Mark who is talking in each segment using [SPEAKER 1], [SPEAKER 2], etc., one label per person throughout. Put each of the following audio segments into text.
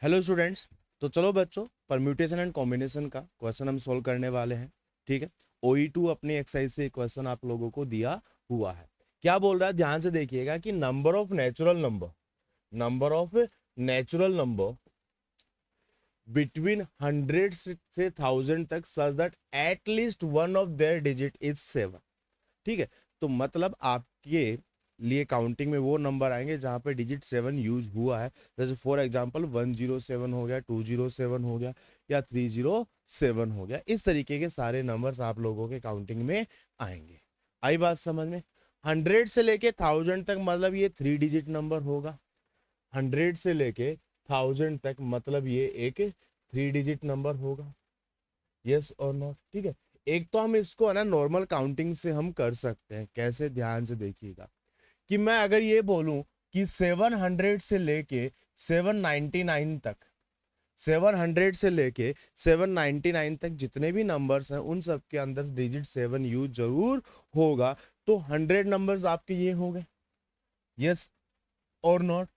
[SPEAKER 1] Hello students. तो चलो बच्चों, परम्यूटेशन एंड कॉम्बिनेशन का क्वेश्चन हम सोल्व करने वाले हैं। ठीक है, OE2 अपनी एक्सरसाइज से क्वेश्चन आप लोगों को दिया हुआ है। क्या बोल रहा है, ध्यान से देखिएगा कि number of natural number between 100 से 1000 तक such that at least one of their digit is 7। ठीक है, तो मतलब आपके लिए काउंटिंग में वो नंबर आएंगे जहां पे डिजिट 7 यूज हुआ है। जैसे फॉर एग्जांपल 107 हो गया, 207 हो गया या 307 हो गया। इस तरीके के सारे नंबर्स आप लोगों के काउंटिंग में आएंगे। आई बात समझ में? 100 से लेके 1000 तक मतलब ये 3 डिजिट नंबर होगा। 100 से लेके 1000 तक मतलब ये एक 3 डिजिट नंबर होगा। यस और नॉट? ठीक है, एक तो हम इसको है ना नॉर्मल काउंटिंग से हम कर सकते हैं। कैसे? ध्यान से देखिएगा कि मैं अगर ये बोलूं कि 700 से लेके 799 तक, 700 से लेके 799 तक जितने भी नंबर्स हैं उन सब के अंदर डिजिट 7 यूज जरूर होगा। तो 100 नंबर्स आपके ये हो गए। यस और नॉट?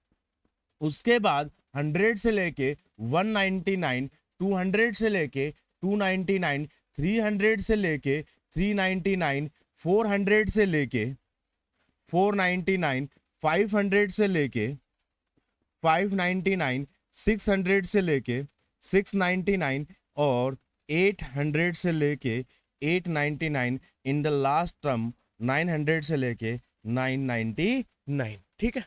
[SPEAKER 1] उसके बाद 100 से लेके 199, 200 से लेके 299, 300 से लेके 399, 400 से लेके 499, 500 से लेके 599, 600 से लेके 699 और 800 से लेके 899, इन द लास्ट टर्म 900 से लेके 999। ठीक है,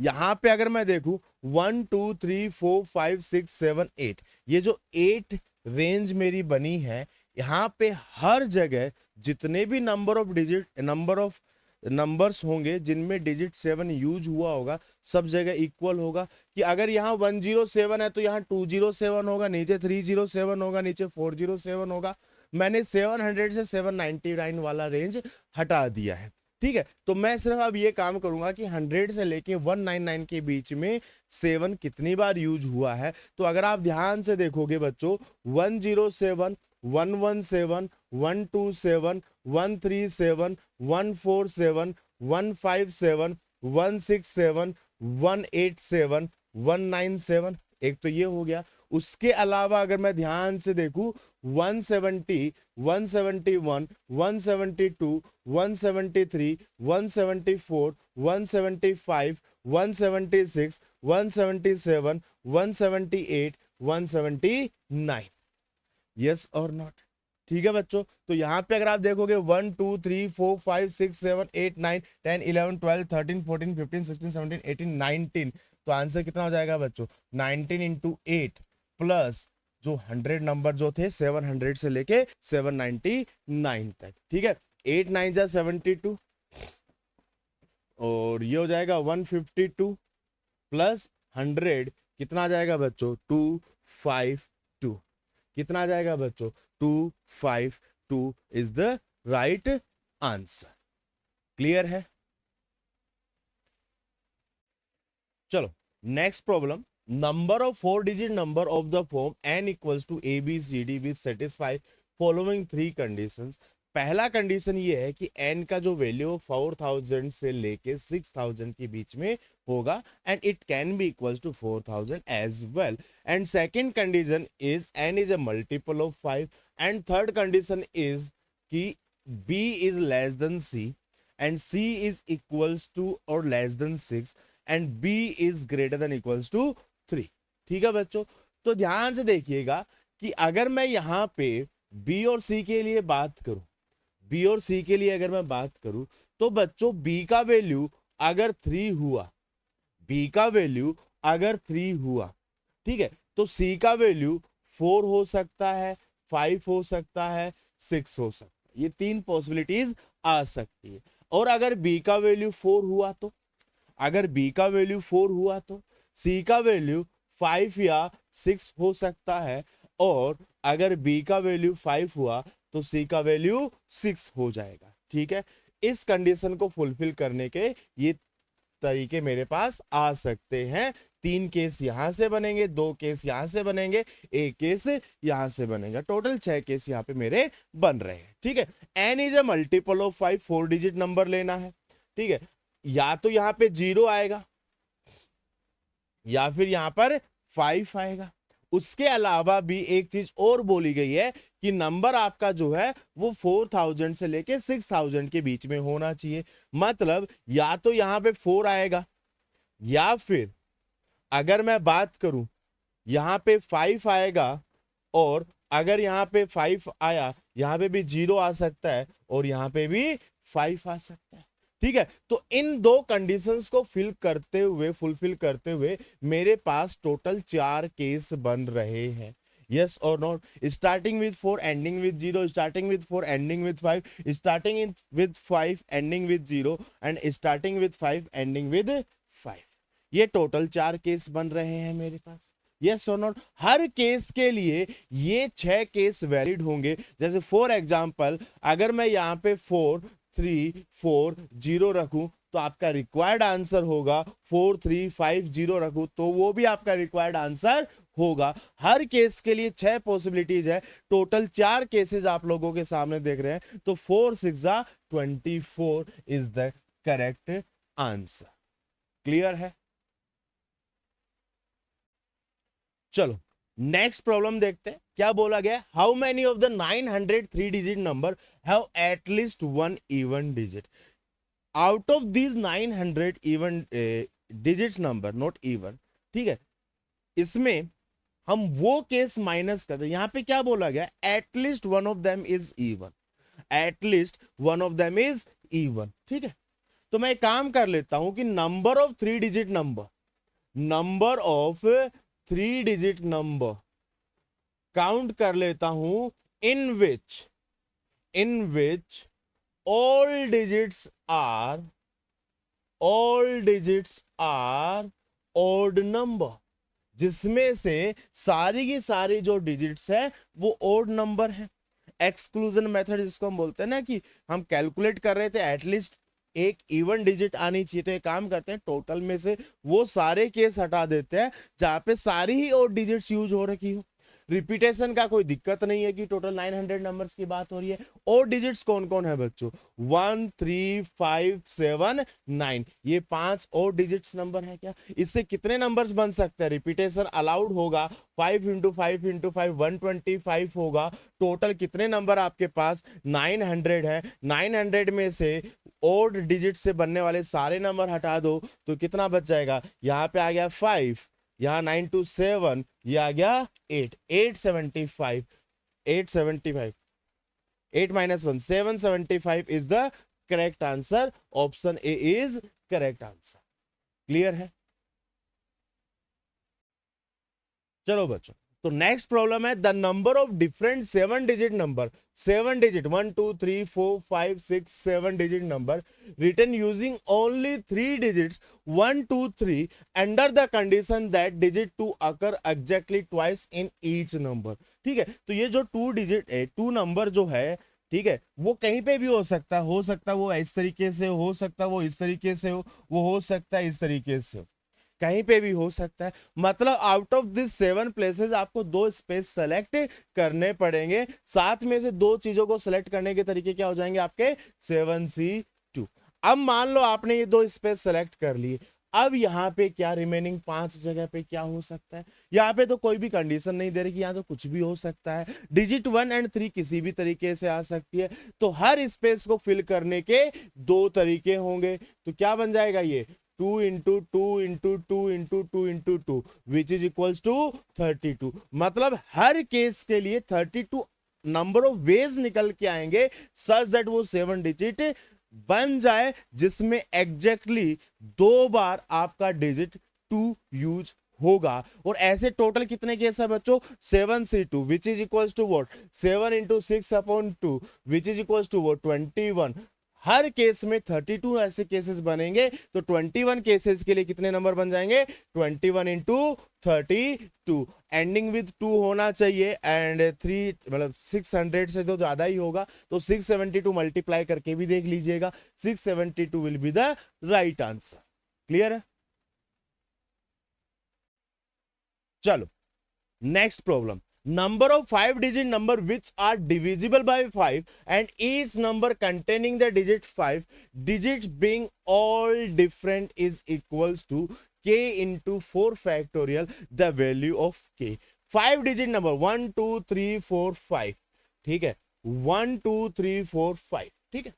[SPEAKER 1] यहां पे अगर मैं देखूं 1 2 3 4 5 6 7 8, ये जो 8 रेंज मेरी बनी है, यहां पे हर जगह जितने भी नंबर्स होंगे जिनमें डिजिट 7 यूज हुआ होगा, सब जगह इक्वल होगा। कि अगर यहाँ 107 है तो यहाँ 207 होगा, नीचे 307 होगा, नीचे 407 होगा। मैंने 700 से 799 वाला रेंज हटा दिया है। ठीक है, तो मैं सिर्फ अब ये काम करूंगा कि 100 से लेके 199 के बीच में 7 कितनी बार यूज हुआ है। तो अगर आप ध्यान से देखोगे बच्चों, 107, 117, 127, 137, 147, 157, 167, 187, 197, एक तो ये हो गया। उसके अलावा अगर मैं ध्यान से देखूं 170, 171, 172, 173, 174, 175, 176, 177, 178, 179। यस और नॉट? ठीक है बच्चों, तो यहां पे अगर आप देखोगे 1 2 3 4 5 6 7 8 9 10 11 12 13 14 15 16 17 18 19, तो आंसर कितना हो जाएगा बच्चों? 19 इंटू 8 प्लस जो 100 नंबर जो थे 700 से लेके 799 तक। ठीक है, 8 9 जा 72 और ये हो जाएगा 152 प्लस 100 कितना आ जाएगा बच्चों? 252। कितना आ जाएगा बच्चों? 252 is the right answer. Clear है? चलो next problem. Number of 4 digit number of the form n equals to ABCD with satisfy following 3 conditions. पहला कंडीशन ये है कि n का जो वैल्यू 4000 से लेके 6000 के बीच में होगा and it can be equals to 4000 as well. And second condition is n is a multiple of 5 and third condition is कि b is less than c and c is equals to और less than 6 and b is greater than equals to 3। ठीक है बच्चों, तो ध्यान से देखिएगा कि अगर मैं यहां पे b और c के लिए बात करूं, b और c के लिए अगर मैं बात करूं, तो बच्चों b का वैल्यू अगर 3 हुआ, b का वैल्यू अगर 3 हुआ, ठीक है, तो c का वैल्यू 4 हो सकता है, 5 हो सकता है, 6 हो सकता है। ये 3 पॉसिबिलिटीज आ सकती है। और अगर b का वैल्यू 4 हुआ तो, अगर b का वैल्यू 4 हुआ तो c का वैल्यू 5 या 6 हो सकता है, और अगर b का वैल्यू 5 हुआ तो c का वैल्यू 6 हो जाएगा। ठीक है, इस कंडीशन को फुलफिल करने के ये तरीके मेरे पास आ सकते हैं। 3 केस यहां से बनेंगे, 2 केस यहां से बनेंगे, 1 केस यहां से बनेगा, टोटल 6 केस यहां पे मेरे बन रहे हैं। ठीक है, n is a multiple of 5, 4 digit number लेना है। ठीक है, या तो यहां पे 0 आएगा या फिर यहां पर 5 आएगा। उसके अलावा भी एक चीज और बोली गई है कि नंबर आपका जो है वो 4000 से लेके 6000 के बीच में होना चाहिए। मतलब या तो यहां पे 4 आएगा, या फिर अगर मैं बात करूं यहां पे 5 आएगा, और अगर यहां पे 5 आया यहां पे भी 0 आ सकता है और यहां पे भी 5 आ सकता है। ठीक है, तो इन दो कंडीशंस को फुलफिल करते हुए मेरे पास टोटल 4 केस बन रहे हैं। यस और not? Starting with 4 ending with 0, starting with 4 ending with 5, starting with 5 ending with 0 and starting with 5 ending with 5। ये टोटल 4 केस बन रहे हैं मेरे पास। यस और नॉट? हर केस के लिए ये 6 केस वैलिड होंगे। जैसे फॉर एग्जांपल अगर मैं यहाँ पे 4 3 4 0 रखूं तो आपका रिक्वायर्ड आंसर होगा 4 3 5 0 रखूं तो वो भी आपका रिक्वायर्ड आंसर होगा। हर केस के लिए 6 पॉसिबिलिटीज है, टोटल 4 केसेस आप लोगों के सामने देख रहे हैं, तो 4 6 24 is the correct answer. Clear है? चलो नेक्स्ट प्रॉब्लम देखते हैं क्या बोला गया। How many of the 900 3 digit number have at least one even digit? Out of these 900 even digits number, not even, ठीक है, इसमें हम वो केस माइनस करते हैं। यहां पे क्या बोला गया? At least one of them is even, at least one of them is even. ठीक है, तो मैं एक काम कर लेता हूं कि number of 3 digit number, number of 3 digit number count कर लेता हूं इन विच all digits are odd number, जिसमें से सारी की सारी जो डिजिट्स है वो odd नंबर है। एक्सक्लूजन मेथड जिसको हम बोलते हैं ना, कि हम कैलकुलेट कर रहे थे एटलीस्ट एक इवन डिजिट आनी चाहिए, तो एक काम करते हैं टोटल में से वो सारे केस हटा देते हैं जहां पे सारी ही odd डिजिट्स यूज हो रखी हो। रिपीटेशन का कोई दिक्कत नहीं है कि टोटल 900 नंबर्स की बात हो रही है। और डिजिट्स कौन कौन है बच्चों? 1 3 5 7 9, ये 5 और डिजिट्स नंबर है क्या? इससे कितने नंबर्स बन सकते हैं? रिपीटेशन अलाउड होगा, 5 इंटू 5 इंटू 5 125 होगा। टोटल कितने नंबर आपके पास? 900 है। 900 में से ओड डिजिट से बनने वाले सारे नंबर हटा दो तो कितना बच जाएगा? यहाँ पे आ गया 5, यहाँ 9 2 7, ये आ गया 8, 875, 875, 8 minus 1 775 is the correct answer. Option A is correct answer. Clear है? चलो बच्चों, तो नेक्स्ट प्रॉब्लम है the number of different 7 digit number, 7 digit 1 2 3 4 5 6 7 digit number written using only 3 digits 1 2 3 under the condition that digit 2 occur exactly twice in each number. ठीक है, तो ये जो 2 डिजिट 2 नंबर जो है, ठीक है, वो कहीं पे भी हो सकता है, वो इस तरीके से हो सकता है, वो इस तरीके से हो सकता है इस तरीके से, कहीं पे भी हो सकता है। मतलब आउट ऑफ दिस 7 प्लेसेस आपको 2 स्पेस सेलेक्ट करने पड़ेंगे। 7 में से 2 चीजों को सेलेक्ट करने के तरीके क्या हो जाएंगे आपके? 7C2। अब मान लो आपने ये 2 स्पेस सेलेक्ट कर लिए, अब यहाँ पे क्या रिमेनिंग 5 जगह पे क्या हो सकता है? यहाँ पे तो कोई भी कंडीशन नहीं दे रही कि यहाँ तो कुछ भी हो सकता है। डिजिट 1 एंड 3 किसी भी तरीके से आ सकती है, तो हर स्पेस को फिल करने के 2 तरीके होंगे। तो क्या बन जाएगा ये? 2 into 2 into 2 into 2 into 2 which is equals to 32। मतलब हर केस के लिए 32 नंबर ऑफ वेज निकल के आएंगे सच दैट वो 7 डिजिट बन जाए, जिसमें एग्जैक्टली 2 बार आपका डिजिट 2 यूज होगा। और ऐसे टोटल कितने केस है बच्चों? 7C2 which is equals to what? 7 into 6/2 which is equals to what? 21। हर केस में 32 ऐसे केसेस बनेंगे, तो 21 केसेस के लिए कितने नंबर बन जाएंगे? 21 इंटू 32, एंडिंग विद 2 होना चाहिए, एंड 3 मतलब 600 से तो ज्यादा ही होगा, तो 672 मल्टीप्लाई करके भी देख लीजिएगा। 672 will be the right answer. Clear है? चलो next problem, number of 5 digit number which are divisible by 5 and each number containing the digit 5 digits being all different is equals to k into 4 factorial the value of k. 5 digit number 1 2 3 4 5, ठीक है, 1 2 3 4 5, ठीक है,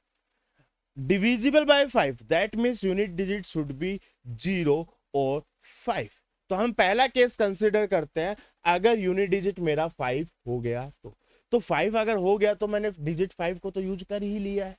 [SPEAKER 1] divisible by 5, that means unit digit should be 0 और 5. तो हम पहला case consider करते हैं, अगर यूनिट डिजिट मेरा 5 हो गया तो 5 अगर हो गया तो मैंने डिजिट 5 को तो यूज कर ही लिया है,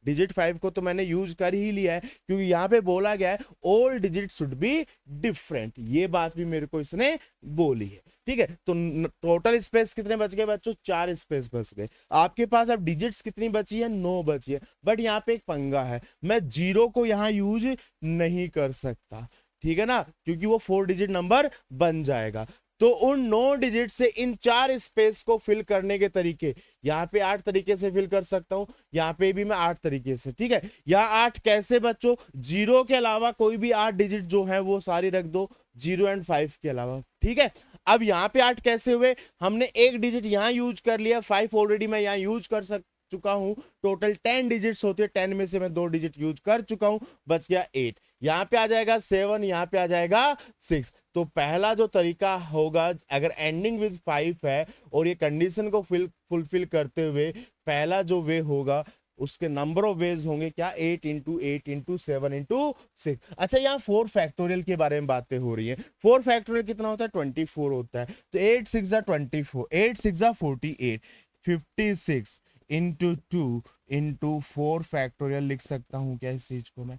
[SPEAKER 1] डिजिट 5 को तो मैंने यूज कर ही लिया है, क्योंकि यहां पे बोला गया है all digit should be different, ये बात भी मेरे को इसने बोली है, ठीक है. तो टोटल स्पेस कितने बच गए बच्चों, 4 स्पेस बच गए. आपके पास अब डिजिट्स कितनी बची है, 9 बची है. बट यहाँ पे एक पंगा है, मैं 0 को यहाँ यूज नहीं कर सकता, ठीक है ना, क्योंकि वो 4 डिजिट नंबर बन जाएगा. तो उन 9 डिजिट से इन 4 स्पेस को फिल करने के तरीके, यहाँ पे 8 तरीके से फिल कर सकता हूं, यहाँ पे भी मैं 8 तरीके से, ठीक है. यहाँ 8 कैसे बच्चों, 0 के अलावा कोई भी 8 डिजिट जो है वो सारी रख दो, 0 एंड 5 के अलावा, ठीक है. अब यहाँ पे 8 कैसे हुए, हमने एक डिजिट यहाँ यूज कर लिया, 5 ऑलरेडी मैं यहाँ यूज कर चुका हूं, टोटल 10 डिजिट्स होते हैं, 10 में से मैं 2 डिजिट यूज कर चुका हूं, बच गया 8. यहाँ पे आ जाएगा 7, यहाँ पे आ जाएगा 6. तो पहला जो तरीका होगा, अगर एंडिंग विद 5 है और ये कंडीशन को फुलफिल करते हुए पहला जो वे होगा, उसके नंबर ऑफ वेज होंगे क्या, 8 इंटू 8 इंटू 7 इंटू 6. अच्छा, यहाँ 4 फैक्टोरियल के बारे में बातें हो रही है. 4 फैक्टोरियल कितना होता है, 24 होता है. तो 8 6 24, 8 6 48, 56 इंटू 2 इंटू 4 फैक्टोरियल लिख सकता हूं क्या इस चीज को, मैं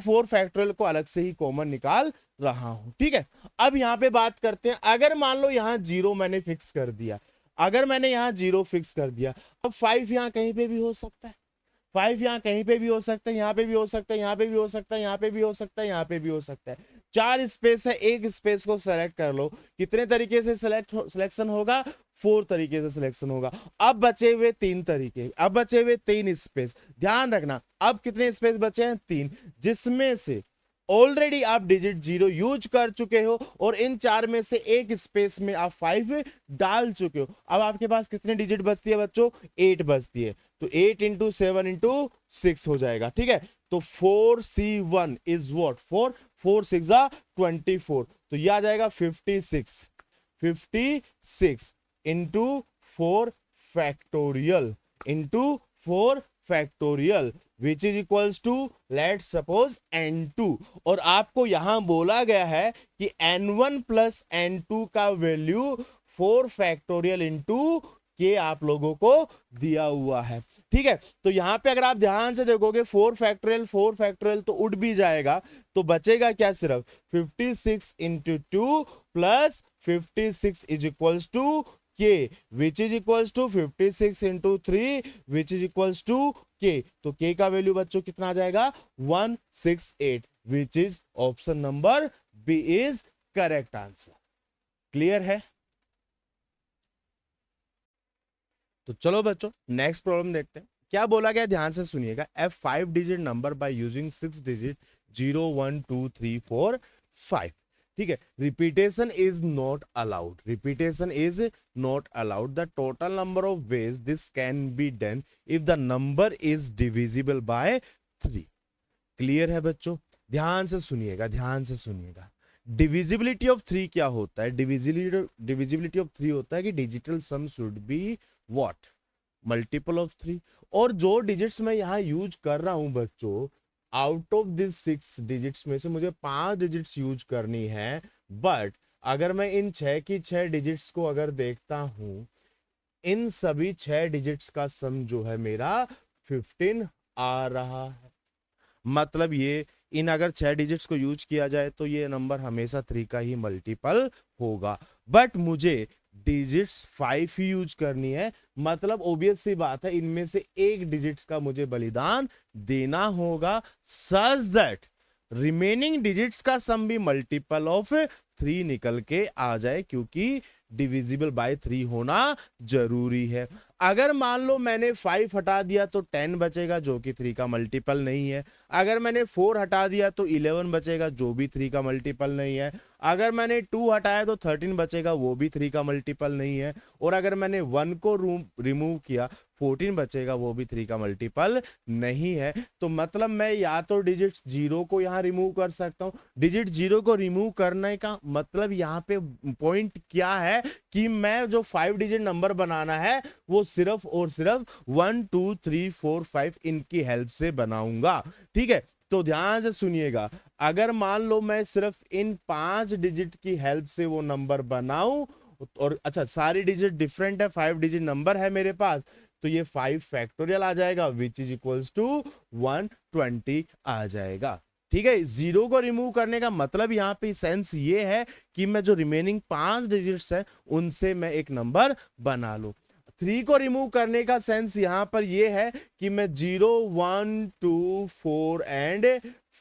[SPEAKER 1] 4 फैक्टोरियल को अलग से ही कॉमन निकाल रहा हूं, ठीक है. अब यहां पे बात करते हैं, अगर मान लो यहां 0 मैंने फिक्स कर दिया, अगर मैंने यहां 0 फिक्स कर दिया, अब 5 यहां कहीं पे भी हो सकता है, 5 यहाँ कहीं पे भी हो सकता है, यहाँ पे भी हो सकता है, यहाँ पे भी हो सकता है, यहाँ पे भी हो सकता है, यहाँ पे भी हो सकता है. 4 स्पेस है, एक स्पेस को सेलेक्ट कर लो. कितने तरीके से सिलेक्शन होगा, 4 तरीके से सिलेक्शन होगा. अब बचे हुए 3 तरीके, अब बचे हुए 3 स्पेस. ध्यान रखना, अब कितने स्पेस बचे हैं, 3, जिसमें से ऑलरेडी आप डिजिट 0 यूज कर चुके हो और इन 4 में से एक स्पेस में आप 5 डाल चुके हो. अब आपके पास कितने डिजिट बचती है बच्चों, 8 बचती है. तो 8 इंटू 7 इंटू 6 हो जाएगा, ठीक है. तो 4C1 इज व्हाट, 4 6 24. तो यह आ जाएगा 56 into 4 factorial into 4 factorial which is equals to let suppose n2. और आपको यहां बोला गया है कि n1 प्लस n2 का वैल्यू 4 फैक्टोरियल इंटू के आप लोगों को दिया हुआ है, ठीक है. तो यहां पे अगर आप ध्यान से देखोगे 4 फैक्टोरियल तो उड़ भी जाएगा, तो बचेगा क्या, सिर्फ 56 into 2 plus 56 is equals to k which is equals to 56 into 3 which is equals to k. तो k का वैल्यू बच्चों कितना आ जाएगा, 168 which is option number B is correct answer. Clear है. तो चलो बच्चों नेक्स्ट प्रॉब्लम देखते हैं, क्या बोला गया, ध्यान से सुनिएगा. F 5 digit number by using 6 digit 0 1 2 3 4 5, ठीक है. Repetition is not allowed, repetition is not allowed. The total number of ways this can be done if the number is divisible by 3. Clear है बच्चों, ध्यान से सुनिएगा, ध्यान से सुनिएगा. डिविजिबिलिटी ऑफ 3 क्या होता है, डिविजिबिलिटी ऑफ 3 होता है कि digital sum should be what, multiple of 3. और जो डिजिट्स मैं यहां यूज कर रहा हूं बच्चों, आउट ऑफ दिस 6 डिजिट्स में से मुझे 5 डिजिट्स यूज करनी है. बट अगर मैं इन 6 की 6 डिजिट्स को अगर देखता हूं, इन सभी 6 डिजिट्स का सम जो है मेरा 15 आ रहा है. मतलब ये इन अगर 6 डिजिट्स को यूज किया जाए तो ये नंबर हमेशा 3 का ही मल्टीपल होगा. बट मुझे डिजिट्स 5 ही यूज करनी है, मतलब ऑब्वियस सी बात है इनमें से एक डिजिट्स का मुझे बलिदान देना होगा, सच दैट रिमेनिंग डिजिट्स का सम भी मल्टीपल ऑफ 3 निकल के आ जाए, क्योंकि डिविजिबल बाय 3 होना जरूरी है. अगर मान लो मैंने 5 हटा दिया तो 10 बचेगा जो कि 3 का मल्टीपल नहीं है. अगर मैंने 4 हटा दिया तो 11 बचेगा जो भी 3 का मल्टीपल नहीं है. अगर मैंने 2 हटाया तो 13 बचेगा, वो भी 3 का मल्टीपल नहीं है। और अगर मैंने 1 को रिमूव किया 14 बचेगा, वो भी 3 का मल्टीपल नहीं है। तो मतलब मैं या तो डिजिट 0 को यहाँ रिमूव कर सकता हूँ। डिजिट 0 को रिमूव करने का मतलब यहाँ पे पॉइंट क्या है कि मैं जो 5 डिजिट नंबर बनाना है वो सिर्फ और सिर्फ 1 2 3 4 5 इनकी हेल्प से बनाऊंगा। ठीक है, तो ध्यान से सुनिएगा, अगर मान लो मैं सिर्फ इन 5 डिजिट की हेल्प से वो नंबर बनाऊं, और अच्छा सारी डिजिट डिफरेंट है, 5 डिजिट नंबर है मेरे पास, तो ये 5 फैक्टोरियल आ जाएगा विच इज इक्वल्स टू 120 आ जाएगा। ठीक है, 0 को रिमूव करने का मतलब यहाँ पे सेंस ये है कि मैं जो रिमेनिंग 5 डिजिट्स है उनसे मैं एक नंबर बना लूं। 3 को रिमूव करने का सेंस यहां पर ये है कि मैं 0 1 2 4 एंड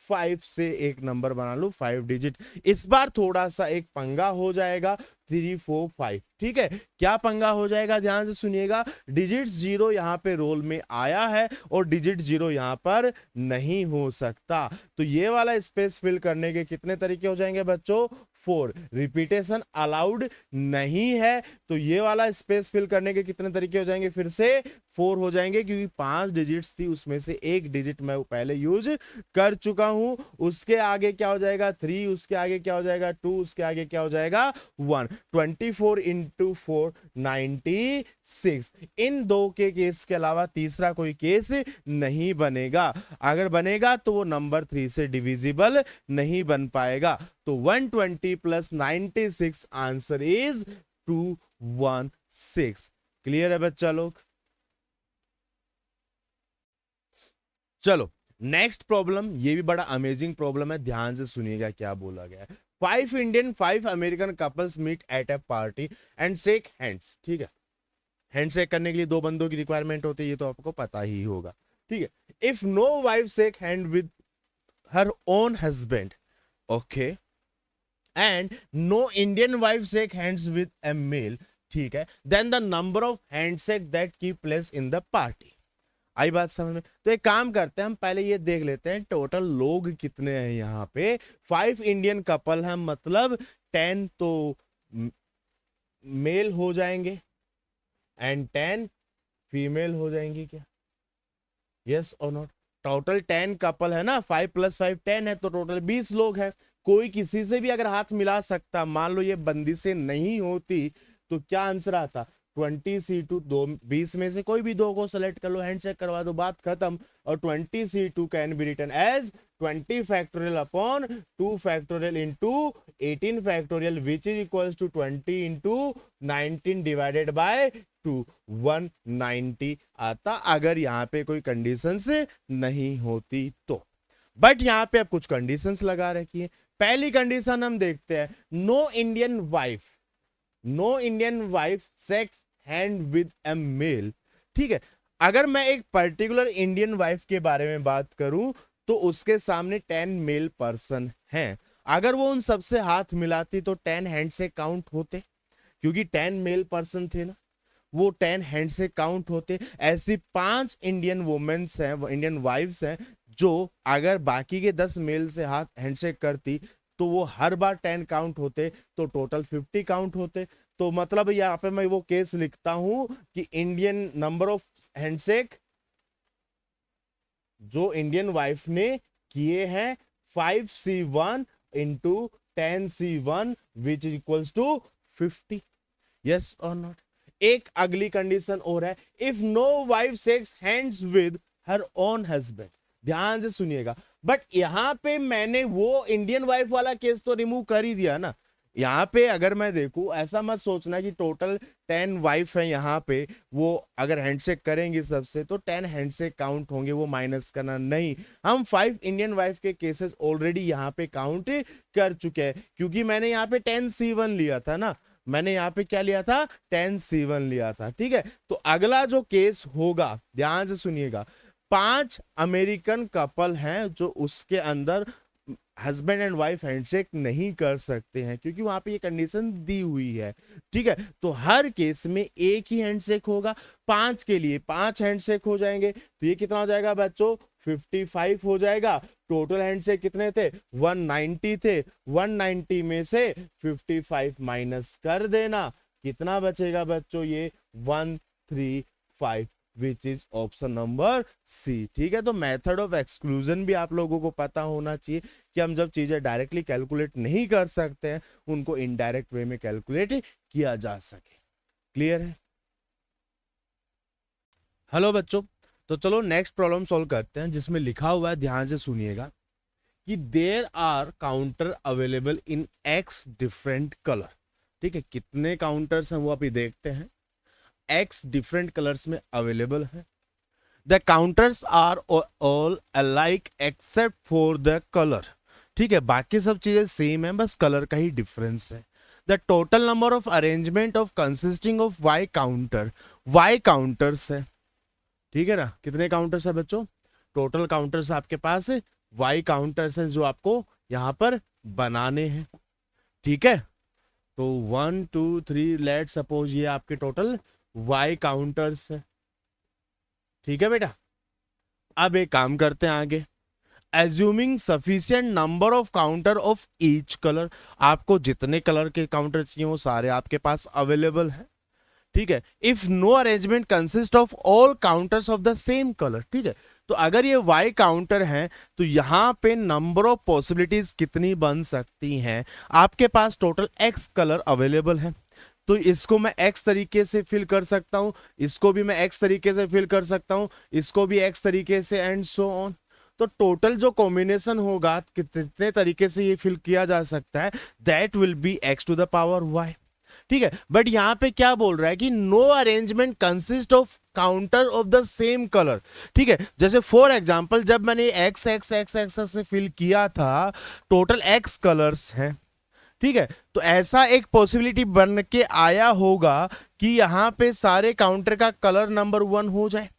[SPEAKER 1] 5 से एक नंबर बना लूं 5 डिजिट। इस बार थोड़ा सा एक पंगा हो जाएगा 3 4 5। ठीक है, क्या पंगा हो जाएगा ध्यान से सुनिएगा, डिजिट 0 यहां पे रोल में आया है और डिजिट 0 यहां पर नहीं हो सकता। तो ये वाला स्पेस फिल करने के कितने तरीके हो जाएंगे बच्चों, 4। रिपीटेशन अलाउड नहीं है, तो ये वाला स्पेस फिल करने के कितने तरीके हो जाएंगे, फिर से 4 हो जाएंगे, क्योंकि 5 डिजिट्स थी उसमें से एक डिजिट मैं पहले यूज कर चुका हूं। उसके आगे क्या हो जाएगा 3, उसके आगे क्या हो जाएगा 2, उसके आगे क्या हो जाएगा 1। 24 इंटू 4 96। इन दो के केस के अलावा तीसरा कोई केस नहीं बनेगा। अगर बनेगा तो वो नंबर 3 से डिविजिबल नहीं बन पाएगा। तो 120 प्लस 96 आंसर इज 216। क्लियर है बच्चा लोग? चलो नेक्स्ट प्रॉब्लम, ये भी बड़ा अमेजिंग प्रॉब्लम है, ध्यान से सुनिएगा क्या बोला गया है। 5 Indian 5 American couples meet at a party and shake hands. ठीक है, हैंड शेक करने के लिए 2 बंदों की रिक्वायरमेंट होती है, ये तो आपको पता ही होगा। ठीक है, if no wife shake hand with her own husband, okay, and no Indian wife shake hands with a male, ठीक है, then the number of handshake that keep place in the party. आई बात समझ में? तो एक काम करते हैं, हम पहले ये देख लेते हैं टोटल लोग कितने हैं यहाँ पे। 5 इंडियन कपल हैं, मतलब 10 तो मेल हो जाएंगे एंड 10 फीमेल हो जाएंगी क्या, यस और नॉट? टोटल 10 कपल है ना, 5 प्लस 5 10 है, तो टोटल 20 लोग हैं। कोई किसी से भी अगर हाथ मिला सकता, मान लो ये बंदी से नहीं होती तो क्या आंसर आता, 20C2, 20 में से कोई भी 2 को सेलेक्ट कर लो, हैंडशेक करवा दो, बात खत्म। और 20C2 can be written as 20 factorial upon 2 factorial into 18 factorial which is equals to 20 into 19 divided by 2, 190 आता, अगर यहाँ पे कोई कंडीशंस नहीं होती तो। बट यहाँ पे अब कुछ कंडीशंस लगा रखी है। पहली कंडीशन हम देखते हैं, no Indian wife shakes hand with a male. ठीक है, अगर मैं एक पर्टिकुलर इंडियन वाइफ के बारे में बात करूं तो उसके सामने 10 मेल पर्सन हैं, अगर वो उन सबसे हाथ मिलाती तो 10 हैंड से काउंट होते, क्योंकि 10 मेल पर्सन थे ना, वो 10 हैंड से काउंट होते। ऐसी 5 इंडियन वुमेन्स हैं, इंडियन वाइफ्स हैं, जो अगर बाकी के 10 मेल से हाथ हैंडशेक करती तो वो हर बार 10 काउंट होते, तो टोटल 50 काउंट होते। तो मतलब यहाँ पे मैं वो केस लिखता हूं कि इंडियन नंबर ऑफ हैंडशेक जो इंडियन वाइफ ने किए हैं 5C1 into 10C1 which equals to 50, yes और नॉट? एक अगली कंडीशन और है, if no wife shakes hands with her own husband. ध्यान से सुनिएगा, बट यहां पे मैंने वो इंडियन वाइफ वाला केस तो रिमूव कर ही दिया ना। यहाँ पे अगर मैं देखूं, ऐसा मत सोचना कि टोटल 10 वाइफ है यहाँ पे, वो अगर हैंडशेक करेंगे सबसे तो 10 हैंडशेक काउंट होंगे, वो माइनस करना नहीं। हम 5 इंडियन वाइफ के केसेस ऑलरेडी यहाँ पे काउंट कर चुके हैं, क्योंकि मैंने यहाँ पे 10C1 लिया था ना, मैंने यहाँ पे क्या लिया था, 10C1 लिया था। ठीक है, तो अगला जो केस होगा, ध्यान से सुनिएगा, 5 अमेरिकन कपल हैं जो उसके अंदर हस्बैंड एंड वाइफ हैंडशेक नहीं कर सकते हैं, क्योंकि वहां पे ये कंडीशन दी हुई है। ठीक है, तो हर केस में एक ही हैंडशेक होगा, 5 के लिए 5 हैंडशेक हो जाएंगे, तो ये कितना हो जाएगा बच्चों, 55 हो जाएगा। टोटल हैंड से कितने थे 190 थे, 190 में से 55 माइनस कर देना, कितना बचेगा बच्चों ये 135, which is option number C. ठीक है, तो मेथड ऑफ एक्सक्लूजन भी आप लोगों को पता होना चाहिए कि हम जब चीजें डायरेक्टली कैलकुलेट नहीं कर सकते हैं उनको इनडायरेक्ट वे में कैलकुलेट किया जा सके। क्लियर है? हेलो बच्चों, तो चलो नेक्स्ट प्रॉब्लम सॉल्व करते हैं जिसमें लिखा हुआ है, ध्यान से सुनिएगा कि there are counter available in X different colour. ठीक है, कितने काउंटर्स हैं वो अभी देखते हैं। एक्स डिफरेंट कलर्स में अवेलेबल है। The counters are all alike except for the colour. ठीक है, बाकी सब चीजें सेम है, बस कलर का ही डिफरेंस है। The total number of arrangement of consisting of Y counter, Y counters है। ठीक है ना, कितने काउंटर्स है बच्चों? टोटल काउंटर्स आपके पास वाई काउंटर्स हैं जो आपको यहां पर बनाने हैं। ठीक है, तो 1 2 3 लेट सपोज ये आपके टोटल वाई काउंटर्स है। ठीक है बेटा, अब एक काम करते हैं आगे। Assuming sufficient number of counter of each colour, आपको जितने कलर के काउंटर चाहिए वो सारे आपके पास अवेलेबल है। ठीक है, if no arrangement consist of all counters of the same colour. ठीक है, तो अगर ये वाई काउंटर है तो यहां पे नंबर ऑफ पॉसिबिलिटीज कितनी बन सकती हैं? आपके पास टोटल एक्स कलर अवेलेबल है, तो इसको मैं एक्स तरीके से फिल कर सकता हूं, इसको भी मैं एक्स तरीके से फिल कर सकता हूं, इसको भी एक्स तरीके से, एंड सो ऑन। तो टोटल जो कॉम्बिनेशन होगा कितने तरीके से ये फिल किया जा सकता है, that will be X to the power Y. ठीक है, बट यहां पे क्या बोल रहा है कि no arrangement consist of counter of the same colour. ठीक है, जैसे फॉर एग्जांपल जब मैंने एक्स एक्स एक्स एक्स से फिल किया था, टोटल एक्स कलर्स हैं। ठीक है, तो ऐसा एक पॉसिबिलिटी बन के आया होगा कि यहां पे सारे काउंटर का कलर नंबर 1 हो जाए,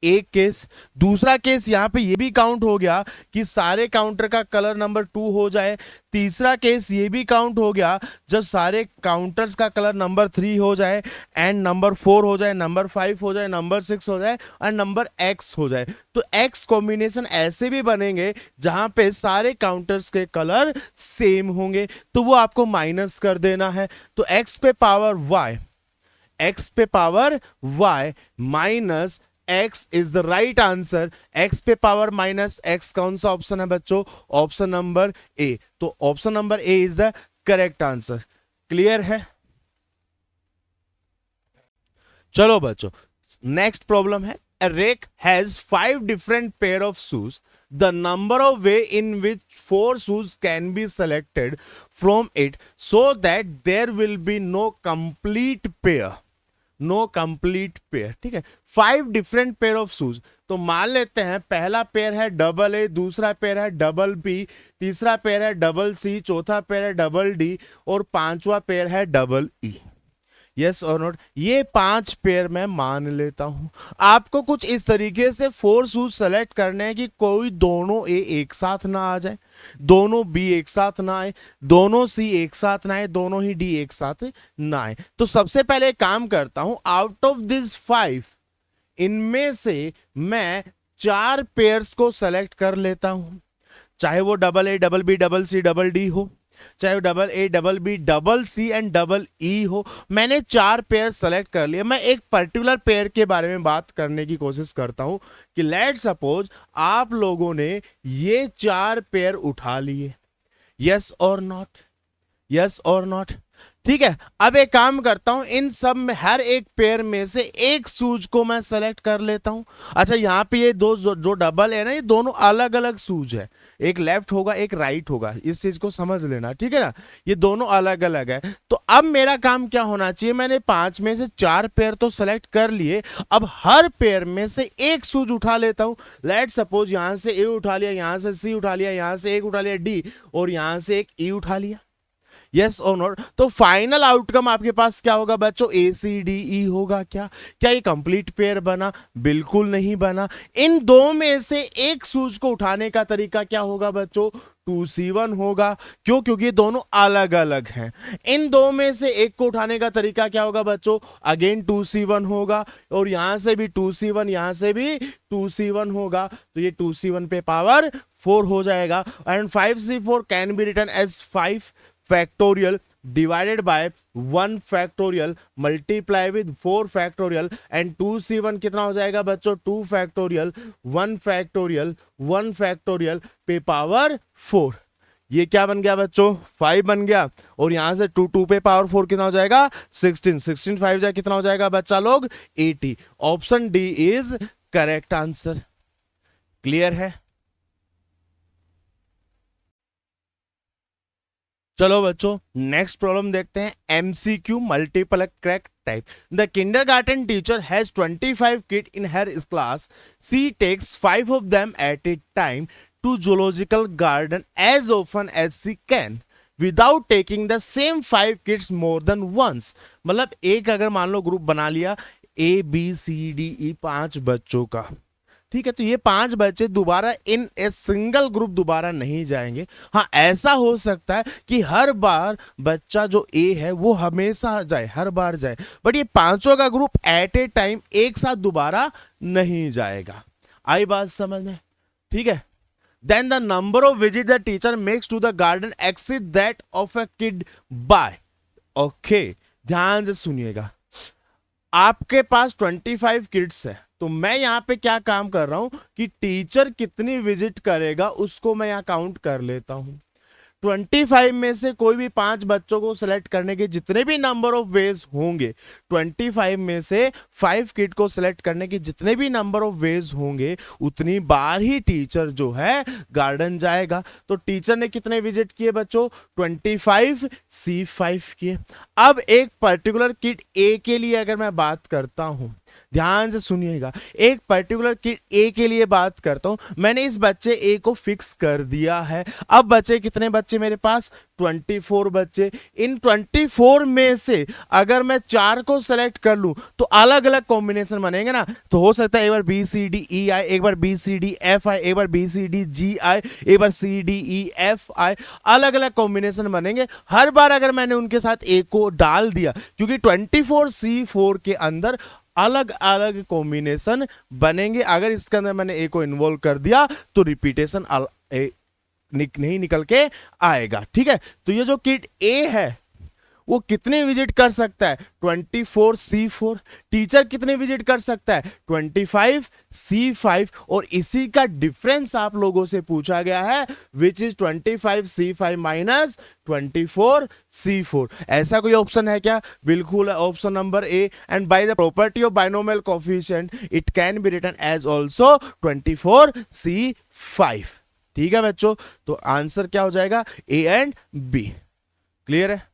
[SPEAKER 1] एक केस। दूसरा केस यहां पे ये भी काउंट हो गया कि सारे काउंटर का कलर नंबर 2 हो जाए। तीसरा केस ये भी काउंट हो गया जब सारे काउंटर्स का कलर नंबर 3 हो जाए, एंड नंबर 4 हो जाए, नंबर 5 हो जाए, नंबर 6 हो जाए और नंबर x हो जाए। तो x कॉम्बिनेशन ऐसे भी बनेंगे जहां पे सारे काउंटर्स के कलर सेम होंगे, तो वो आपको माइनस कर देना है। तो x पे पावर y, x पे power y minus x is the right answer. x पे पावर माइनस x कौन सा ऑप्शन है बच्चों? Option number A. तो option number A is the correct answer. Clear है? चलो बच्चों, नेक्स्ट प्रॉब्लम है। A rake has 5 different pair of shoes. The number of way in which 4 shoes can be selected from it so that there will be no complete pair. No complete pair. ठीक है, 5 different pair of shoes. तो मान लेते हैं पहला pair है double A, दूसरा pair है डबल बी, तीसरा पेयर है डबल सी, चौथा पेयर है डबल डी और पांचवा पेयर है डबल ई। यस और नॉट? ये 5 पेयर मैं मान लेता हूं। आपको कुछ इस तरीके से 4 शूज सेलेक्ट करने हैं कि कोई दोनों ए एक साथ ना आ जाए, दोनों बी एक साथ ना आए, दोनों सी एक साथ ना आए, दोनों ही डी एक साथ ना आए। तो सबसे पहले काम करता हूं, आउट ऑफ दिस 5 इनमें से मैं 4 पेयर्स को सेलेक्ट कर लेता हूं, चाहे वो double A double B double C double D हो, चाहे वो double A double B double C and double E हो। मैंने 4 पेयर सेलेक्ट कर लिए। मैं एक पर्टिकुलर पेयर के बारे में बात करने की कोशिश करता हूं कि लेट सपोज आप लोगों ने ये 4 पेयर उठा लिए। यस और नॉट? यस और नॉट? ठीक है, अब एक काम करता हूं, इन सब में हर एक पेयर में से एक शूज को मैं सेलेक्ट कर लेता हूं। अच्छा, यहां पे ये दो जो डबल है ना, ये दोनों अलग अलग शूज है, एक लेफ्ट होगा एक राइट होगा, इस चीज को समझ लेना। ठीक है ना, ये दोनों अलग अलग है। तो अब मेरा काम क्या होना चाहिए, मैंने 5 में से 4 पेयर तो सेलेक्ट कर लिए, अब हर पेयर में से एक शूज उठा लेता हूं। लेट सपोज यहां से ए उठा लिया, यहां से सी उठा लिया, यहां से एक उठा लिया डी और यहां से एक ई उठा लिया। यस और नॉट? तो फाइनल आउटकम आपके पास क्या होगा बच्चों? ACDE होगा। क्या क्या ये कंप्लीट पेयर बना? बिल्कुल नहीं बना। इन दो में से एक सूज को उठाने का तरीका क्या होगा बच्चों? 2C1 होगा। क्यों? क्योंकि ये दोनों अलग अलग हैं। इन दो में से एक को उठाने का तरीका क्या होगा बच्चों? अगेन 2C1 होगा, और यहां से भी 2C1, यहां से भी 2C1 होगा, तो ये 2C1 पे पावर 4 हो जाएगा। And 5C4 can be written as 5 factorial divided by 1 factorial multiply with 4 factorial and 2C1 कितना हो जाएगा बच्चों? 2 factorial 1 factorial 1 factorial पे पावर 4। ये क्या बन गया बच्चों? 5 बन गया, और यहां से 2 पे पावर 4 कितना हो जाएगा? 16 16 5 जाए कितना हो जाएगा बच्चा लोग? 80। Option D is correct answer. Clear है? चलो बच्चों नेक्स्ट प्रॉब्लम देखते हैं। MCQ multiple correct type. The kindergarten teacher has 25 kid in her class. She takes 5 of them at a time to zoological garden as often as she can without taking the same 5 kids more than once। मतलब एक अगर मान लो group बना लिया ABCDE 5 बच्चों का, ठीक है, तो ये 5 बच्चे दोबारा इन ए सिंगल ग्रुप दोबारा नहीं जाएंगे। हाँ ऐसा हो सकता है कि हर बार बच्चा जो ए है वो हमेशा जाए, हर बार जाए, बट ये पांचों का ग्रुप एट ए टाइम एक साथ दोबारा नहीं जाएगा। आई बात समझ में? ठीक है। Then the number of visit the teacher makes to the garden exceed that of a kid by. Okay, ध्यान से सुनिएगा। आपके पास 25 किड्स है, तो मैं यहां पे क्या काम कर रहा हूं कि टीचर कितनी विजिट करेगा उसको मैं यहां काउंट कर लेता हूं। 25 में से कोई भी 5 बच्चों को सिलेक्ट करने के जितने भी नंबर ऑफ वेज होंगे, 25 में से 5 किड को सिलेक्ट करने के जितने भी नंबर ऑफ वेज होंगे, उतनी बार ही टीचर जो है गार्डन जाएगा। तो टीचर ने कितने विजिट किए बच्चों? 25 C5 किए। अब एक पर्टिकुलर किड ए के लिए अगर मैं बात करता हूं, ध्यान से सुनिएगा, एक पर्टिकुलर किड ए के लिए बात करता हूं, मैंने इस बच्चे ए को फिक्स कर दिया है। अब बच्चे कितने बच्चे मेरे पास? 24 बच्चे। इन 24 में से अगर मैं 4 को सेलेक्ट कर लूं तो अलग अलग कॉम्बिनेशन बनेंगे ना। तो हो सकता है एक बार BCDE आए, एक बार BCDF आए, एक बार BCDG आए, एक बार CDEF आए, अलग अलग कॉम्बिनेशन बनेंगे। हर बार अगर मैंने उनके साथ ए को डाल दिया, क्योंकि 24C4 के अंदर अलग अलग कॉम्बिनेशन बनेंगे, अगर इसके अंदर मैंने ए को इन्वॉल्व कर दिया तो रिपीटेशन नहीं निकल के आएगा। ठीक है, तो ये जो किड ए है वो कितने विजिट कर सकता है? 24C4। टीचर कितने विजिट कर सकता है? 25C5। और इसी का डिफरेंस आप लोगों से पूछा गया है, which is 25C5 minus 24C4। ऐसा कोई ऑप्शन है क्या? बिल्कुल है, option number A. And by the property of binomial coefficient it can be written as also 24C5। ठीक है बच्चों, तो आंसर क्या हो जाएगा? A and B. क्लियर है?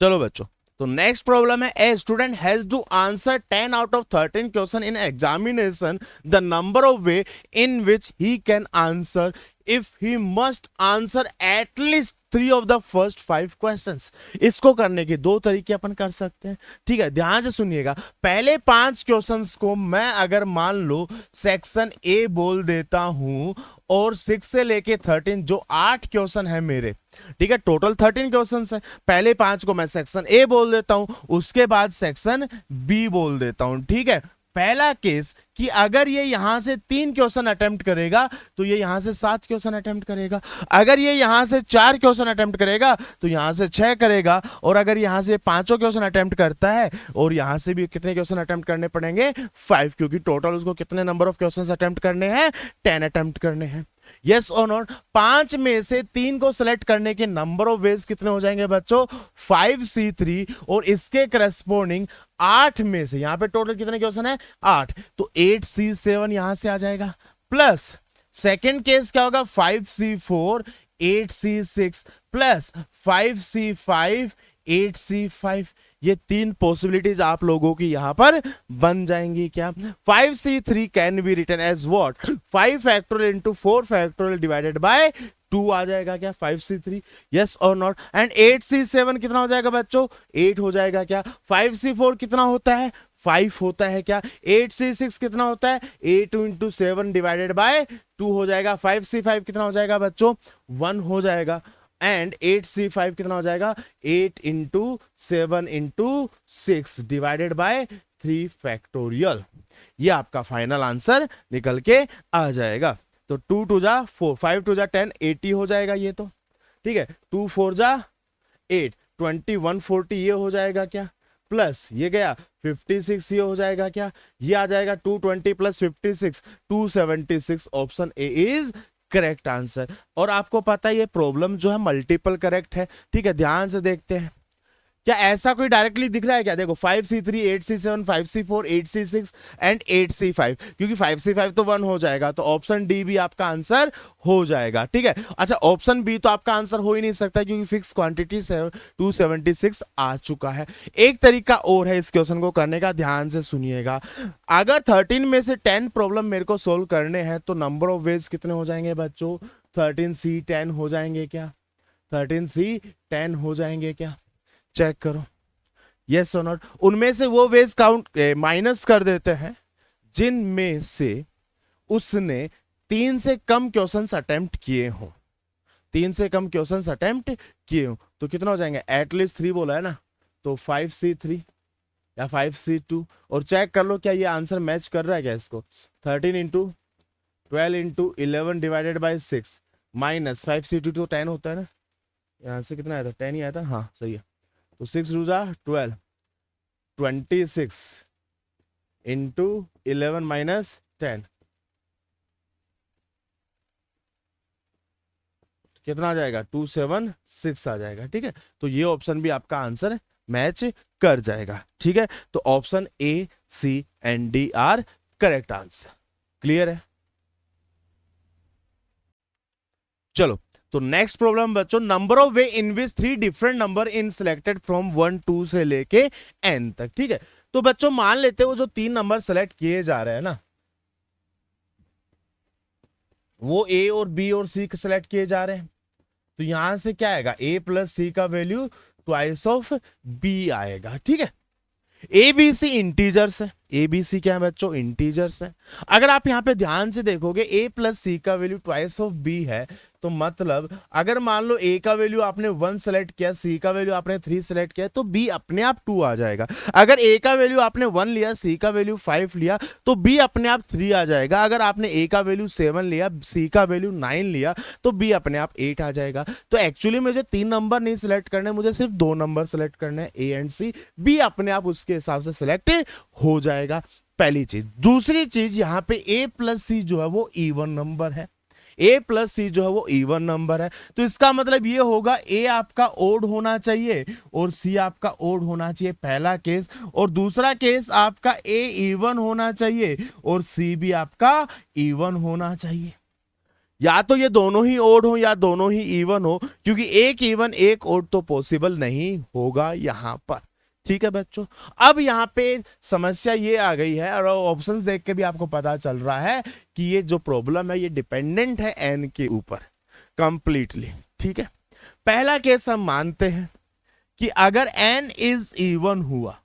[SPEAKER 1] चलो बच्चों, तो नेक्स्ट प्रॉब्लम है, a student has to answer 10 out of 13 question in examination. The number of way in which he can answer if he must answer at least 3 of the first 5 questions। इसको करने के दो तरीके अपन कर सकते हैं। ठीक है, ध्यान से सुनिएगा। पहले 5 क्वेश्चंस को मैं अगर मान लो सेक्शन ए बोल देता हूं, और 6 से लेके 13 जो 8 क्वेश्चन है मेरे, ठीक है, टोटल 13 क्वेश्चंस है। पहले 5 को मैं सेक्शन ए बोल देता हूं, उसके बाद सेक्शन बी बोल देता हूं। ठीक है, पहला केस कि अगर ये यहां से 3 क्वेश्चन अटेम्प्ट करेगा तो ये यहां से 7 क्वेश्चन अटेम्प्ट करेगा, अगर ये यहां से 4 क्वेश्चन अटेम्प्ट करेगा तो यहां से 6 करेगा, और अगर यहां से 5 क्वेश्चन अटेम्प्ट करता है और यहां से भी कितने क्वेश्चन अटेम्प्ट करने पड़ेंगे? 5, क्योंकि टोटल उसको कितने नंबर ऑफ क्वेश्चन अटेम्प्ट करने हैं? 10 अटेम्प्ट करने हैं। यस और नॉट? 5 में से 3 को सिलेक्ट करने के नंबर ऑफ वेज कितने हो जाएंगे बच्चों? 5C3। और इसके करस्पॉन्डिंग 8 में से, यहां पे टोटल कितने क्वेश्चन है? 8, तो 8C7 यहां से आ जाएगा। प्लस सेकेंड केस क्या होगा? 5C4 8C6 plus 5C5 8C5। ये 3 पॉसिबिलिटीज आप लोगों की यहां पर बन जाएंगी। क्या? 5C3 can be written as what? 5 factorial into 4 factorial divided by 2 आ जाएगा क्या 5C3, यस और नॉट। एंड 8C7 कितना हो जाएगा बच्चों 8 हो जाएगा क्या। 5C4 कितना होता है 5 होता है क्या। 8C6 कितना होता है 8 इंटू 7 डिवाइडेड बाय 2 हो जाएगा। 5C5 कितना हो जाएगा बच्चों 1 हो जाएगा। एंड 8C5 कितना हो जाएगा 8 into 7 into 6 divided by 3 factorial. ये आपका फाइनल आंसर निकल के आ जाएगा। तो 2 2 जा 4, 5 2 जा 10, 80 हो जाएगा ये तो, ठीक है। 2 4 जा 8, 20 140 ये हो जाएगा क्या, प्लस ये गया 56 ये हो जाएगा क्या, ये आ जाएगा 220 plus 56 276। Option A is correct answer. और आपको पता है ये प्रॉब्लम जो है मल्टीपल करेक्ट है, ठीक है। ध्यान से देखते हैं क्या ऐसा कोई डायरेक्टली दिख रहा है क्या। देखो 5C3 8C7 5C4 8C6 and 8C5, क्योंकि 5C5 तो 1 हो जाएगा, तो ऑप्शन डी भी आपका आंसर हो जाएगा, ठीक है। अच्छा ऑप्शन बी तो आपका आंसर हो ही नहीं सकता क्योंकि फिक्स क्वांटिटी 276 आ चुका है। एक तरीका और है इस क्वेश्चन को करने का, ध्यान से सुनिएगा। अगर 13 में से 10 प्रॉब्लम मेरे को सोल्व करने हैं तो नंबर ऑफ वेज कितने हो जाएंगे बच्चों 13C 10 हो जाएंगे क्या, 13C 10 हो जाएंगे क्या, चेक करो यस और नॉट। उनमें से वो वेज काउंट माइनस कर देते हैं जिनमें से उसने 3 से कम क्वेश्चंस अटेम्प्ट किए हो, 3 से कम क्वेश्चंस अटेम्प्ट किए हो। तो कितना हो जाएंगे एटलीस्ट 3 बोला है ना, तो 5C3 या 5C2। और चेक कर लो क्या ये आंसर मैच कर रहा है क्या इसको। 13 into 12 into 11 divided by 6 minus 5C2 तो 10 होता है ना, यहाँ से कितना आया था 10 ही आया था, हाँ सही है। तो 6 2 जा 12, 26 इंटू 11 माइनस 10 कितना आ जाएगा 276 आ जाएगा, ठीक है। तो ये ऑप्शन भी आपका आंसर मैच कर जाएगा, ठीक है। तो option A C and D are correct answer. Clear है। चलो तो नेक्स्ट प्रॉब्लम बच्चों, number of way in which 3 different number in selected from 1 2 से लेके n तक, ठीक है। तो बच्चों मान लेते हो जो 3 नंबर सेलेक्ट किए जा रहे हैं ना, वो a और b और c सेलेक्ट किए जा रहे हैं। तो यहां से क्या आएगा a प्लस c का वैल्यू ट्वाइस ऑफ b आएगा, ठीक है। ए बी सी इंटीजर्स है, ए बी सी क्या है बच्चों इंटीजर्स है। अगर आप यहां पे ध्यान से देखोगे a प्लस सी का वैल्यू ट्वाइस ऑफ b है, तो मतलब अगर मान लो a का वैल्यू आपने 1 सेलेक्ट किया, c का वैल्यू आपने 3 सेलेक्ट किया, तो b अपने आप 2 आ जाएगा। अगर a का वैल्यू आपने 1 लिया, c का वैल्यू 5 लिया, तो b अपने आप 3 आ जाएगा। अगर आपने a का वैल्यू 7 लिया, c का वैल्यू 9 लिया, तो b अपने आप 8 आ जाएगा। तो एक्चुअली मुझे 3 नंबर नहीं सिलेक्ट करने, मुझे सिर्फ 2 नंबर सेलेक्ट करने हैं, a एंड c। b अपने आप उसके हिसाब से सिलेक्ट हो जाएगा, पहली चीज। दूसरी चीज यहां पे a प्लस सी जो है वो इवन नंबर है, a प्लस सी जो है वो इवन नंबर है। तो इसका मतलब ये होगा a आपका ओड होना चाहिए और c आपका ओड होना चाहिए, पहला केस। और दूसरा केस आपका a इवन होना चाहिए और c भी आपका इवन होना चाहिए। या तो ये दोनों ही ओड हो या दोनों ही इवन हो, क्योंकि एक इवन एक ओड तो पॉसिबल नहीं होगा यहां पर, ठीक है बच्चों। अब यहाँ पे समस्या ये आ गई है, और ऑप्शंस देख के भी आपको पता चल रहा है कि ये जो प्रॉब्लम है ये डिपेंडेंट है n के ऊपर कंप्लीटली, ठीक है। पहला केस हम मानते हैं कि अगर n इज इवन हुआ,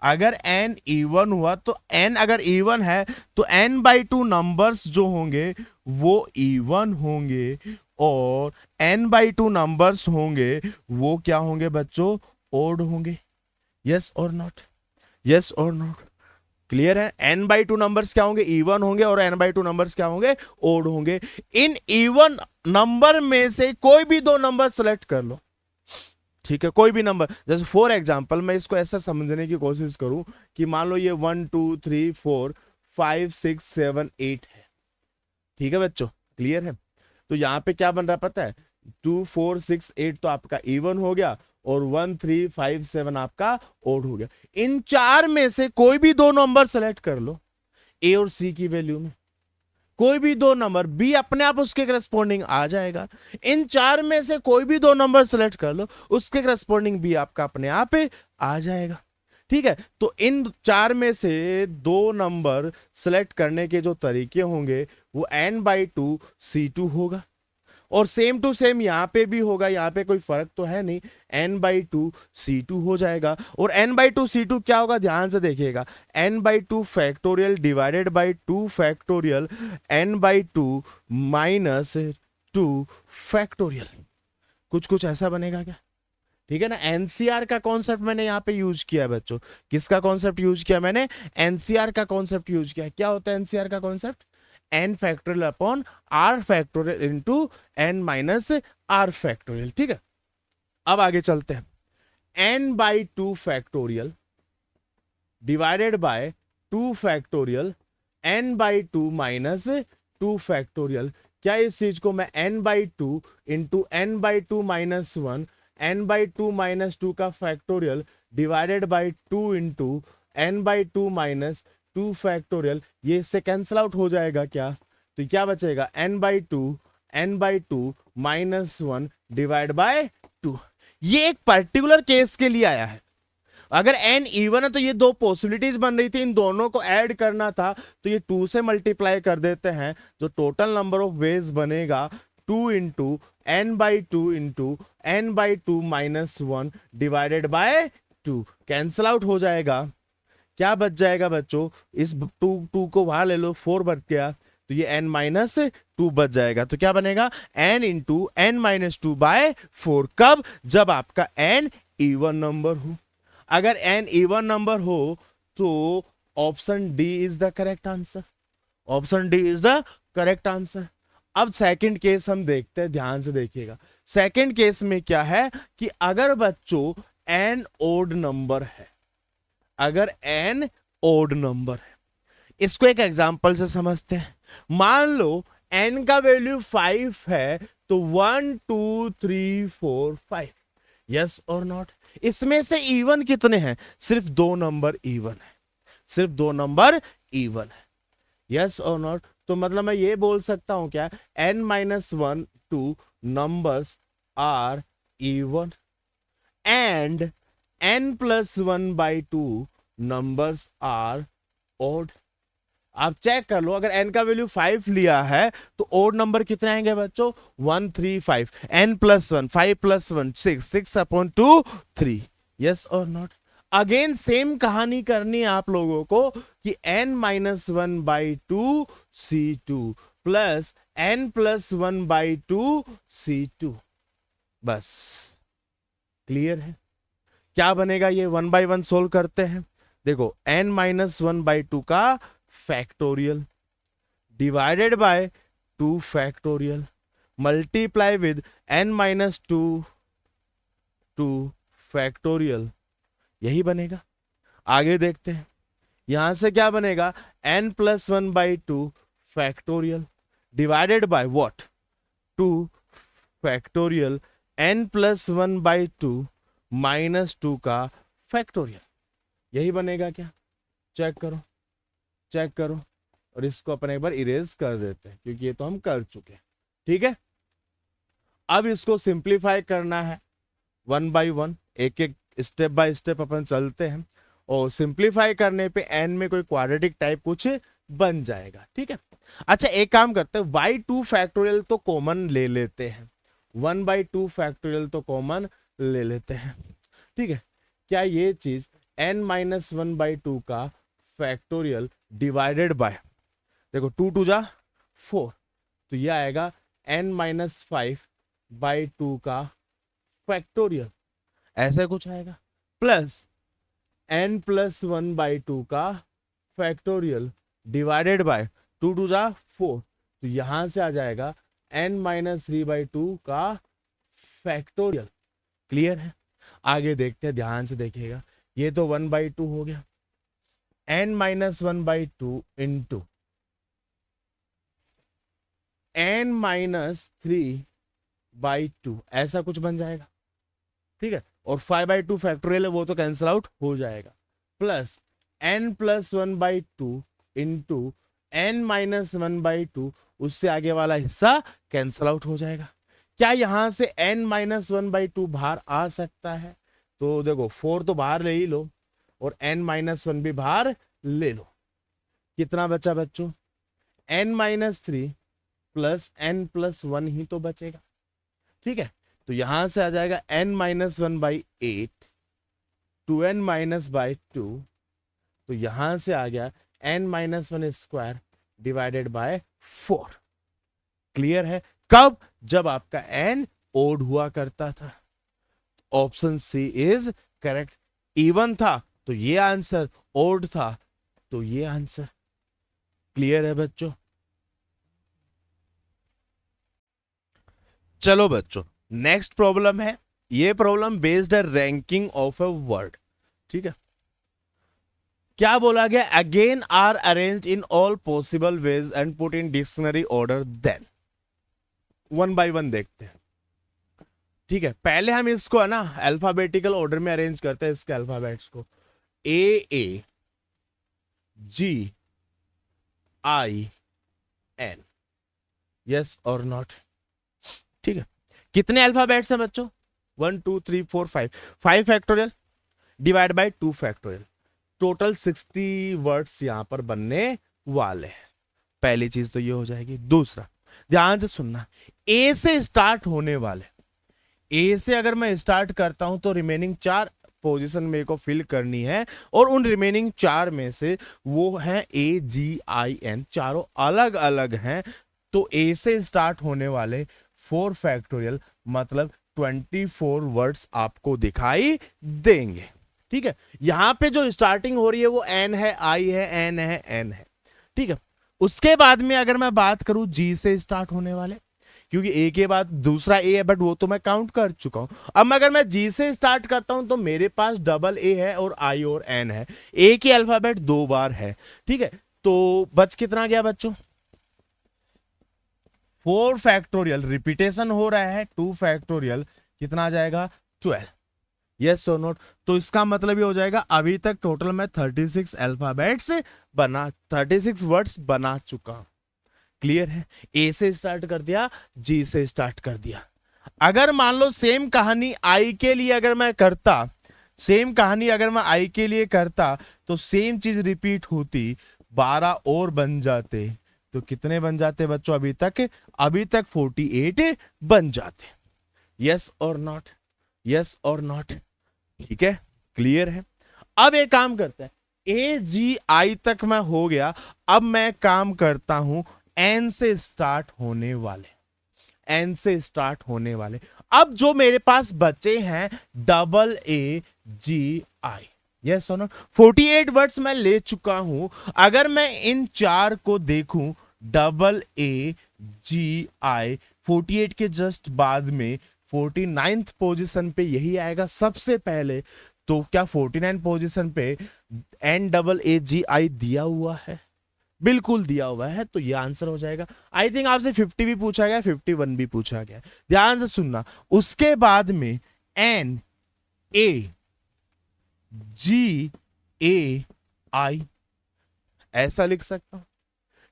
[SPEAKER 1] अगर n इवन हुआ, तो n अगर इवन है तो n/2 नंबर्स जो होंगे वो इवन होंगे, और n/2 नंबर्स होंगे वो क्या होंगे बच्चों ओड होंगे। यस और नॉट, यस और नॉट, क्लियर है। n/2 नंबर्स क्या होंगे इवन होंगे और n/2 नंबर्स क्या होंगे ओड होंगे। इन इवन नंबर में से कोई भी 2 नंबर सेलेक्ट कर लो, ठीक है, कोई भी नंबर। जैसे फॉर एग्जांपल मैं इसको ऐसा समझने की कोशिश करूं कि मान लो ये 1 2 3 4 5 6 7 8 है, ठीक है बच्चों, क्लियर है। तो यहां पे क्या बन रहा है पता है 2 4 6 8 तो आपका इवन हो गया और 1 3 5 7 आपका ओड हो गया। इन 4 में से कोई भी 2 नंबर सेलेक्ट कर लो a और c की वैल्यू में, कोई भी 2 नंबर, b अपने आप उसके करस्पॉन्डिंग आ जाएगा। इन 4 में से कोई भी 2 नंबर सेलेक्ट कर लो, उसके करस्पॉन्डिंग b आपका अपने आप आ जाएगा, ठीक है। तो इन 4 में से 2 नंबर सेलेक्ट करने के जो तरीके होंगे वो n/2 c2 होगा, और सेम टू सेम यहाँ पे भी होगा, यहाँ पे कोई फर्क तो है नहीं, n/2 c2 हो जाएगा। और n/2 c2 क्या होगा, ध्यान से देखिएगा, n/2 factorial divided by 2 factorial n/2 minus 2 factorial, कुछ कुछ ऐसा बनेगा क्या? ठीक है ना। एनसीआर का कॉन्सेप्ट मैंने यहाँ पे यूज किया है बच्चों। किसका कॉन्सेप्ट यूज किया मैंने? एनसीआर का कॉन्सेप्ट यूज किया। क्या होता है एनसीआर का concept? n factorial upon r factorial into n minus r factorial. ठीक है, अब आगे चलते हैं। n/2 factorial divided by 2 factorial n/2 minus 2 factorial. क्या इस चीज को मैं n/2 into n/2 minus 1 n/2 minus 2 का factorial divided by 2 into n/2 minus 2 factorial, ये इससे कैंसिल आउट हो जाएगा क्या? तो क्या बचेगा? n/2 minus 1 divide by 2। ये एक पर्टिकुलर केस के लिए आया है। अगर n इवन है तो ये दो पॉसिबिलिटीज बन रही थी, इन दोनों को ऐड करना था, तो ये 2 से मल्टीप्लाई कर देते हैं, जो टोटल नंबर ऑफ वेज बनेगा 2 into n/2 into n/2 minus 1 divided by 2। Cancel out हो जाएगा। क्या बच जाएगा बच्चों? इस 2 को बाहर ले लो, 4 बच गया, तो ये n माइनस 2 बच जाएगा। तो क्या बनेगा? n into n minus 2 by 4। कब? जब आपका n इवन नंबर हो। अगर n इवन नंबर हो तो option D is the correct answer. Option D is the correct answer. अब सेकंड केस हम देखते हैं, ध्यान से देखिएगा। सेकंड केस में क्या है कि अगर बच्चों n ओड नंबर है, अगर n ओड नंबर है, इसको एक एग्जांपल से समझते हैं। मान लो n का वैल्यू 5 है, तो 1 2 3 4 5, यस और नॉट? इसमें से इवन कितने हैं? सिर्फ 2 नंबर इवन है, सिर्फ 2 नंबर इवन है, यस और नॉट? तो मतलब मैं ये बोल सकता हूं क्या? n-1 2 numbers are even and n+1/2 numbers are odd. आप चेक कर लो, अगर n का वैल्यू 5 लिया है तो ओड नंबर कितने आएंगे बच्चों? 1 3 5, n+1 5+1 6/2 3, यस और नॉट? अगेन सेम कहानी करनी है आप लोगों को कि n-1/2 c2 plus n+1/2 c2, बस क्लियर है? क्या बनेगा? ये 1 बाय 1 सोल्व करते हैं। देखो n-1/2 का factorial divided by 2 factorial multiply with n-2 factorial, यही बनेगा। आगे देखते हैं, यहां से क्या बनेगा? n+1/2 factorial divided by what? 2 factorial n+1/2 minus 2 का फैक्टोरियल, यही बनेगा क्या? चेक करो, चेक करो। और इसको अपन एक बार इरेज कर देते हैं क्योंकि ये तो हम कर चुके हैं। ठीक है, अब इसको सिंप्लीफाई करना है 1 बाय 1, एक एक स्टेप बाय स्टेप अपन चलते हैं, और सिंप्लीफाई करने पे n में कोई क्वाड्रेटिक टाइप कुछ बन जाएगा। ठीक है, अच्छा एक काम करते हैं, y2 फैक्टोरियल तो कॉमन ले लेते हैं, 1/2 फैक्टोरियल तो कॉमन ले लेते हैं। ठीक है, क्या ये चीज n-1/2 का फैक्टोरियल डिवाइडेड बाय, देखो 2 2 जा 4, तो ये आएगा n-5/2 का फैक्टोरियल, ऐसा कुछ आएगा, प्लस n+1/2 का फैक्टोरियल डिवाइडेड बाय 2 2 जा 4, तो यहां से आ जाएगा n-3/2 का फैक्टोरियल। क्लियर है? आगे देखते हैं, ध्यान से देखिएगा। ये तो 1/2 हो गया, n-1/2 इंटू n-3/2, ऐसा कुछ बन जाएगा। ठीक है, और 5/2 फैक्टोरियल है, वो तो कैंसिल आउट हो जाएगा, प्लस n+1/2 इंटू n-1/2, उससे आगे वाला हिस्सा कैंसिल आउट हो जाएगा। क्या यहां से n-1/2 बाहर आ सकता है? तो देखो 4 तो बाहर ले ही लो और n-1 भी बाहर ले लो। कितना बचा बच्चों? n-3 प्लस n प्लस 1 ही तो बचेगा, ठीक है। तो यहां से आ जाएगा n minus 1/8 2n minus by 2, तो यहां से आ गया n minus 1 square divided by 4। Clear है? कब? जब आपका n ओड हुआ करता था। Option C is correct. Even था तो ये आंसर, ओड था तो ये आंसर। क्लियर है बच्चों? चलो बच्चों, नेक्स्ट प्रॉब्लम है। ये प्रॉब्लम बेस्ड है रैंकिंग ऑफ अ वर्ड, ठीक है। क्या बोला गया? Again are arranged in all possible ways and put in dictionary order then. One by one देखते हैं, ठीक है। पहले हम इसको है ना अल्फाबेटिकल ऑर्डर में अरेंज करते हैं, इसके अल्फाबेट्स को A G I N, yes और नॉट, ठीक है। कितने अल्फाबेट्स हैं बच्चों? 1 2 3 4 5, 5 factorial divide by 2 factorial, total 60 words यहां पर बनने वाले हैं। पहली चीज तो ये हो जाएगी। दूसरा, ध्यान से सुनना, ए से स्टार्ट होने वाले, ए से अगर मैं स्टार्ट करता हूं तो रिमेनिंग 4 पोजीशन मेरे को फिल करनी है, और उन रिमेनिंग 4 में से वो है AGIN, चारों अलग अलग हैं। तो ए से स्टार्ट होने वाले 4 फैक्टोरियल मतलब 24 वर्ड्स आपको दिखाई देंगे, ठीक है। यहां पे जो स्टार्टिंग हो रही है वो N है, I है, N है, N है, ठीक है। उसके बाद में अगर मैं बात करूं G से स्टार्ट होने वाले, क्योंकि ए के बाद दूसरा ए है बट वो तो मैं काउंट कर चुका हूं। अब अगर मैं जी से स्टार्ट करता हूं तो मेरे पास डबल ए है और आई और एन है, ए की अल्फाबेट 2 बार है, ठीक है। तो बच कितना गया बच्चों? 4 फैक्टोरियल, रिपीटेशन हो रहा है, 2 फैक्टोरियल, कितना आ जाएगा? 12, यस और नोट। तो इसका मतलब ये हो जाएगा अभी तक टोटल मैं 36 अल्फाबेट्स बना, 36 वर्ड्स बना चुका हूं। क्लियर है? ए से स्टार्ट कर दिया, जी से स्टार्ट कर दिया। अगर मान लो सेम कहानी आई के लिए अगर मैं करता, सेम कहानी अगर मैं आई के लिए करता तो सेम चीज रिपीट होती, 12 और बन जाते। तो कितने बन जाते बच्चों? अभी तक 48 बन जाते। यस और नॉट, यस और नॉट, ठीक है। क्लियर है? अब एक काम करते हैं, AGI तक मैं हो गया, अब मैं काम करता हूं एन से स्टार्ट होने वाले, एन से स्टार्ट होने वाले। अब जो मेरे पास बचे हैं AAGI, यस और नो, 48 वर्ड्स मैं ले चुका हूं। अगर मैं इन 4 को देखूं, AAGI 48 के जस्ट बाद में 49th पोजीशन पे यही आएगा सबसे पहले। तो क्या 49 पोजीशन पे NAAGI दिया हुआ है? बिल्कुल दिया हुआ है, तो ये आंसर हो जाएगा। आई थिंक आपसे 50 भी पूछा गया, 51 भी पूछा गया, ध्यान से सुनना। उसके बाद में NAGAI ऐसा लिख सकता हूं,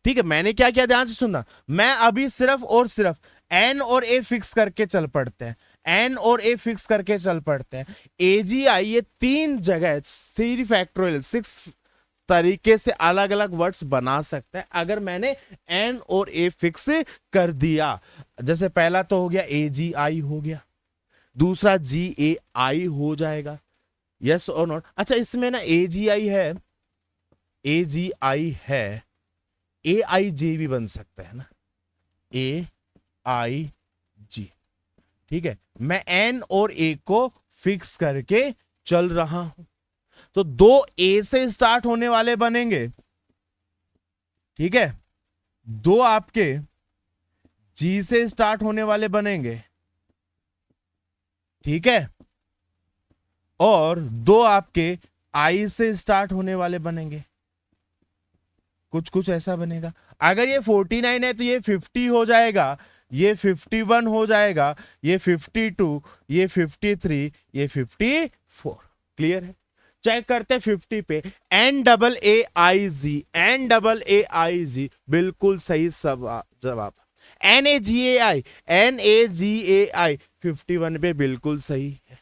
[SPEAKER 1] ठीक है। मैंने क्या किया, ध्यान से सुनना, मैं अभी सिर्फ और सिर्फ N और A फिक्स करके चल पड़ते हैं, N और A फिक्स करके चल पड़ते हैं। AGI ये 3 जगह 3 फैक्टोरियल 6 तरीके से अलग अलग वर्ड्स बना सकते हैं अगर मैंने N और A फिक्स कर दिया। जैसे पहला तो हो गया AGI हो गया, दूसरा GAI हो जाएगा, यस और नॉट। अच्छा, इसमें ना AGI है, AGI है, AIJ भी बन सकता है ना, AIG, ठीक है। मैं N और A को फिक्स करके चल रहा हूं, तो 2 A से स्टार्ट होने वाले बनेंगे, ठीक है। 2 आपके G से स्टार्ट होने वाले बनेंगे, ठीक है, और 2 आपके I से स्टार्ट होने वाले बनेंगे। कुछ कुछ ऐसा बनेगा। अगर ये 49 है तो ये 50 हो जाएगा, ये 51 हो जाएगा, ये 52, ये 53, ये 54। क्लियर है? चेक करते हैं 50 पे, NAAIG, NAAIG बिल्कुल सही जवाब। NAGAI, NAGAI 51 पे बिल्कुल सही है,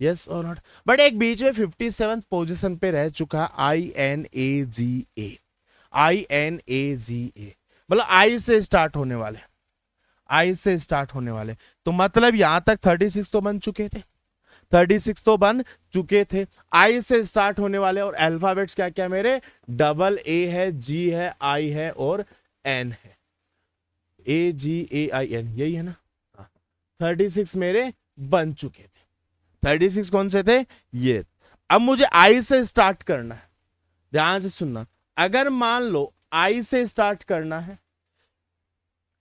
[SPEAKER 1] यस और नॉट। बट एक बीच में 57th पोजीशन पे रह चुका INAGA, INAGA मतलब आई से स्टार्ट होने वाले, आई से स्टार्ट होने वाले, तो मतलब यहां तक 36 तो बन चुके थे, 36 तो बन चुके थे। आई से स्टार्ट होने वाले और अल्फाबेट्स क्या क्या मेरे, डबल ए है, जी है, आई है और एन है, AGAIN, यही है ना। 36 मेरे बन चुके थे, 36 कौन से थे, ये। अब मुझे आई से स्टार्ट करना है, ध्यान से सुनना। अगर मान लो आई से स्टार्ट करना है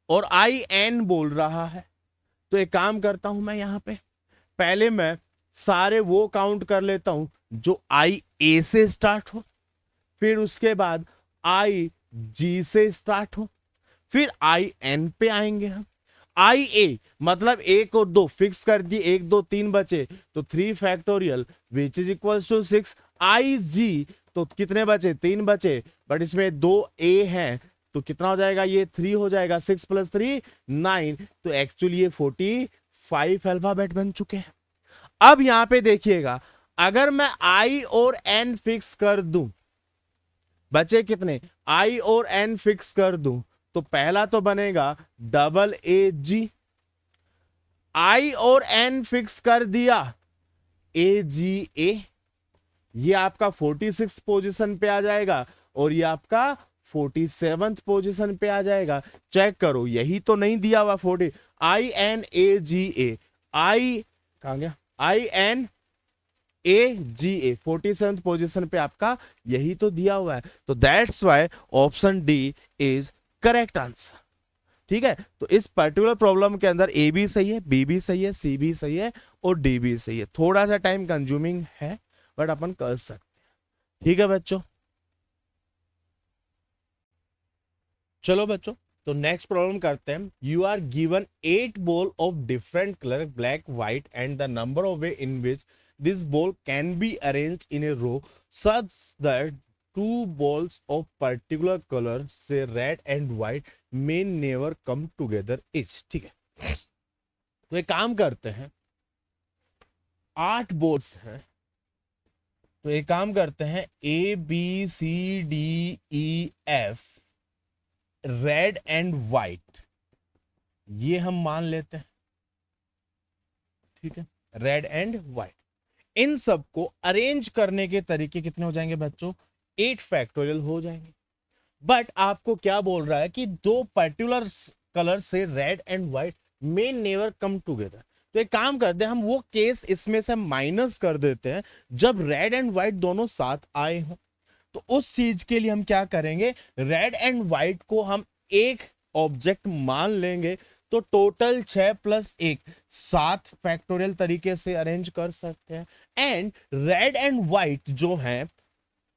[SPEAKER 1] और IN बोल रहा है, तो एक काम करता हूं मैं, यहां पे पहले मैं सारे वो काउंट कर लेता हूं जो IA से स्टार्ट हो, फिर उसके बाद IG से स्टार्ट हो, फिर IN पे आएंगे हम। IA मतलब 1 और 2 फिक्स कर दिए, 1 2 3 बचे, तो 3 factorial which is equals to 6। IG तो कितने बचे, 3 बचे, बट इसमें 2 A हैं, तो कितना हो जाएगा, ये 3 हो जाएगा, 6 + 3 9, तो एक्चुअली ये 45 अल्फाबेट बन चुके हैं। अब यहां पे देखिएगा, अगर मैं I और N फिक्स कर दूं, बचे कितने, I और N फिक्स कर दूं, तो पहला तो बनेगा AAG, I और N फिक्स कर दिया, AGA, ये आपका 46 पोजीशन पे आ जाएगा और ये आपका 47th पोजीशन पे आ जाएगा। चेक करो, यही तो नहीं दिया हुआ 40, INAGA, I कहां गया, INAGA 47th पोजीशन पे आपका यही तो दिया हुआ है, तो that's why option D is correct answer. ठीक है, तो इस पर्टिकुलर प्रॉब्लम के अंदर ए भी सही है, बी भी सही है, सी भी सही है और डी भी सही है। थोड़ा सा टाइम कंज्यूमिंग है बट अपन कर सकते हैं। ठीक है बच्चों, चलो बच्चों, तो नेक्स्ट प्रॉब्लम करते हैं। You are given 8 ball of different colour, black, white and the number of way in which this ball can be arranged in a row such that 2 balls of particular color से red and white may never come together is। ठीक है, तो एक काम करते हैं, 8 balls हैं, तो एक काम करते हैं, ABCDEF रेड एंड व्हाइट, ये हम मान लेते हैं। ठीक है, रेड एंड व्हाइट, इन सबको अरेंज करने के तरीके कितने हो जाएंगे बच्चों, 8 फैक्टोरियल हो जाएंगे। बट आपको क्या बोल रहा है कि 2 पर्टिकुलर कलर से red and white may never come together. तो एक काम करते हैं, हम वो केस इसमें से माइनस कर देते हैं जब रेड एंड व्हाइट दोनों साथ आए हों। तो उस चीज के लिए हम क्या करेंगे, रेड एंड व्हाइट को हम एक ऑब्जेक्ट मान लेंगे, तो टोटल 6 + 1 7 फैक्टोरियल तरीके से अरेंज कर सकते हैं। एंड रेड एंड व्हाइट जो है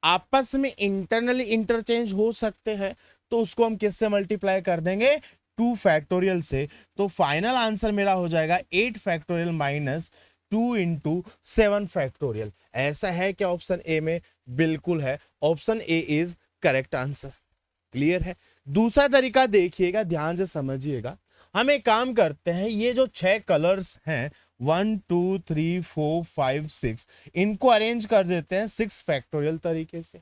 [SPEAKER 1] आपस में इंटरनली इंटरचेंज हो सकते हैं, तो उसको हम किससे मल्टीप्लाई कर देंगे, 2 फैक्टोरियल से। तो फाइनल आंसर मेरा हो जाएगा 8 फैक्टोरियल माइनस 2 × 7 फैक्टोरियल। ऐसा है क्या ऑप्शन ए में, बिल्कुल है, option A is correct answer. Clear है। दूसरा तरीका देखिएगा, ध्यान से समझिएगा। हम एक काम करते हैं, ये जो 6 कलर्स हैं 1 2 3 4 5 6, इनको अरेंज कर देते हैं 6 फैक्टोरियल तरीके से।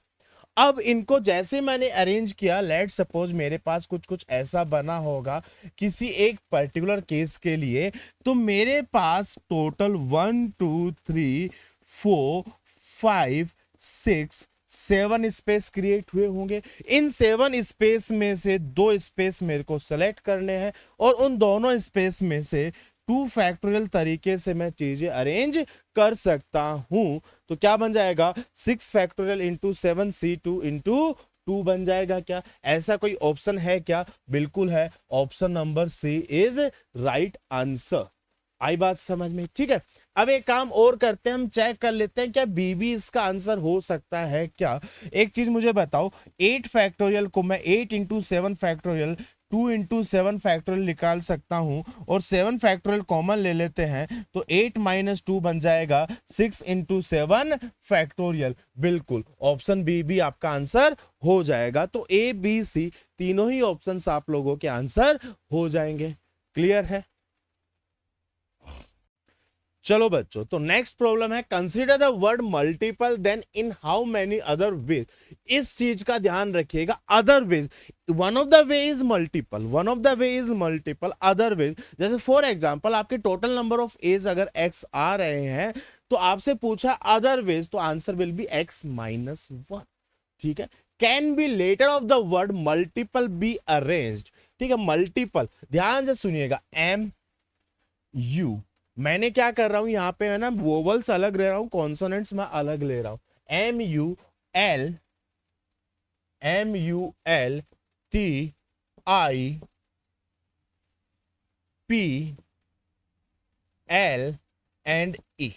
[SPEAKER 1] अब इनको जैसे मैंने अरेंज किया, लेट सपोज मेरे पास कुछ कुछ ऐसा बना होगा किसी एक पर्टिकुलर केस के लिए, तो मेरे पास टोटल 1 2 3 4 5 6 7 स्पेस क्रिएट हुए होंगे। इन 7 स्पेस में से 2 स्पेस मेरे को सेलेक्ट करने हैं और उन दोनों स्पेस में से 2 फैक्टोरियल तरीके से मैं चीजें अरेंज कर सकता हूं। तो क्या बन जाएगा, 6 फैक्टोरियल इंटू 7 C2 इंटू 2 बन जाएगा। क्या ऐसा कोई ऑप्शन है क्या, बिल्कुल है, option number C is right answer. आई बात समझ में। ठीक है, अब एक काम और करते हैं, हम चेक कर लेते हैं क्या बी भी इसका आंसर हो सकता है क्या। एक चीज मुझे बताओ, 8 फैक्टोरियल को मैं 8 × 7 फैक्टोरियल 2 × 7 फैक्टोरियल निकाल सकता हूं और 7 फैक्टोरियल कॉमन ले लेते हैं, तो 8 - 2 बन जाएगा 6 × 7 फैक्टोरियल। बिल्कुल ऑप्शन बी भी आपका आंसर हो जाएगा। तो ए बी सी तीनों ही ऑप्शंस आप लोगों के आंसर हो जाएंगे। क्लियर है। चलो बच्चों, तो नेक्स्ट प्रॉब्लम है consider the word multiple then in how many other ways. इस चीज का ध्यान रखिएगा, other ways, one of the way is multiple, one of the way is multiple, other ways. जैसे फॉर एग्जांपल आपके टोटल नंबर ऑफ एज अगर x आ रहे हैं तो आपसे पूछा अदर वेज, तो आंसर विल बी x-1। ठीक है, can be letter of the word multiple be arranged. ठीक है, मल्टीपल ध्यान से सुनिएगा, एम यू, मैंने क्या कर रहा हूं यहां पे है ना, वोवल्स अलग ले रहा हूं, कॉन्सोनेंट्स मैं अलग ले रहा हूं। M U L T I P L and E.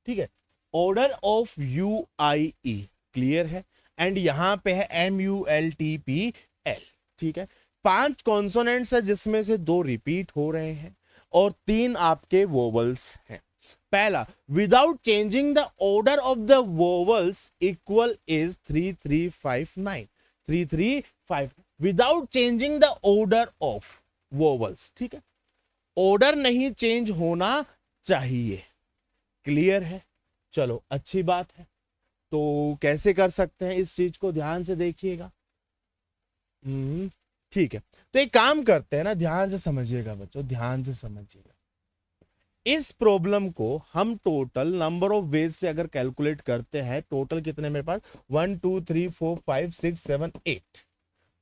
[SPEAKER 1] ठीक है, order of U I E clear है, एंड यहां पे है MULTPL। ठीक है, 5 कॉन्सोनेंट्स है जिसमें से 2 रिपीट हो रहे हैं और 3 आपके वोवल्स हैं। पहला, without changing the order of the vowels equal is 3359, 335, without changing the order of vowels. ठीक है, ऑर्डर नहीं चेंज होना चाहिए, क्लियर है। चलो अच्छी बात है, तो कैसे कर सकते हैं इस चीज को, ध्यान से देखिएगा। ठीक है, तो एक काम करते हैं ना, ध्यान से समझिएगा बच्चों, ध्यान से समझिएगा। इस प्रॉब्लम को हम टोटल नंबर ऑफ वेज से अगर कैलकुलेट करते हैं, टोटल कितने मेरे पास 1 2 3 4 5 6 7 8,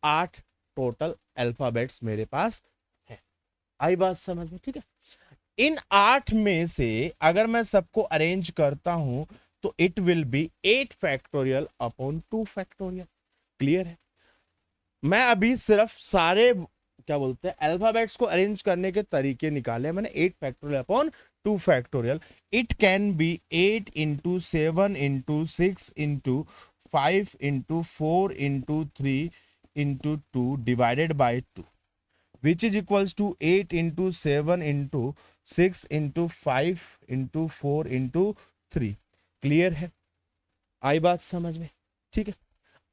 [SPEAKER 1] 8 टोटल अल्फाबेट्स मेरे पास है। आई बात समझ में? ठीक है, इन 8 में से अगर मैं सबको अरेंज करता हूं तो it will be 8 factorial upon 2 factorial. Clear है, मैं अभी सिर्फ सारे क्या बोलते हैं अल्फाबेट्स को अरेंज करने के तरीके निकाले मैंने। 8 factorial upon 2 factorial, it can B 8 into 7 into 6 into 5 into 4 into 3 into 2 divided by 2, which is equals to 8 into 7 into 6 into 5 into 4 into 3। Clear है, आई बात समझ में? ठीक है,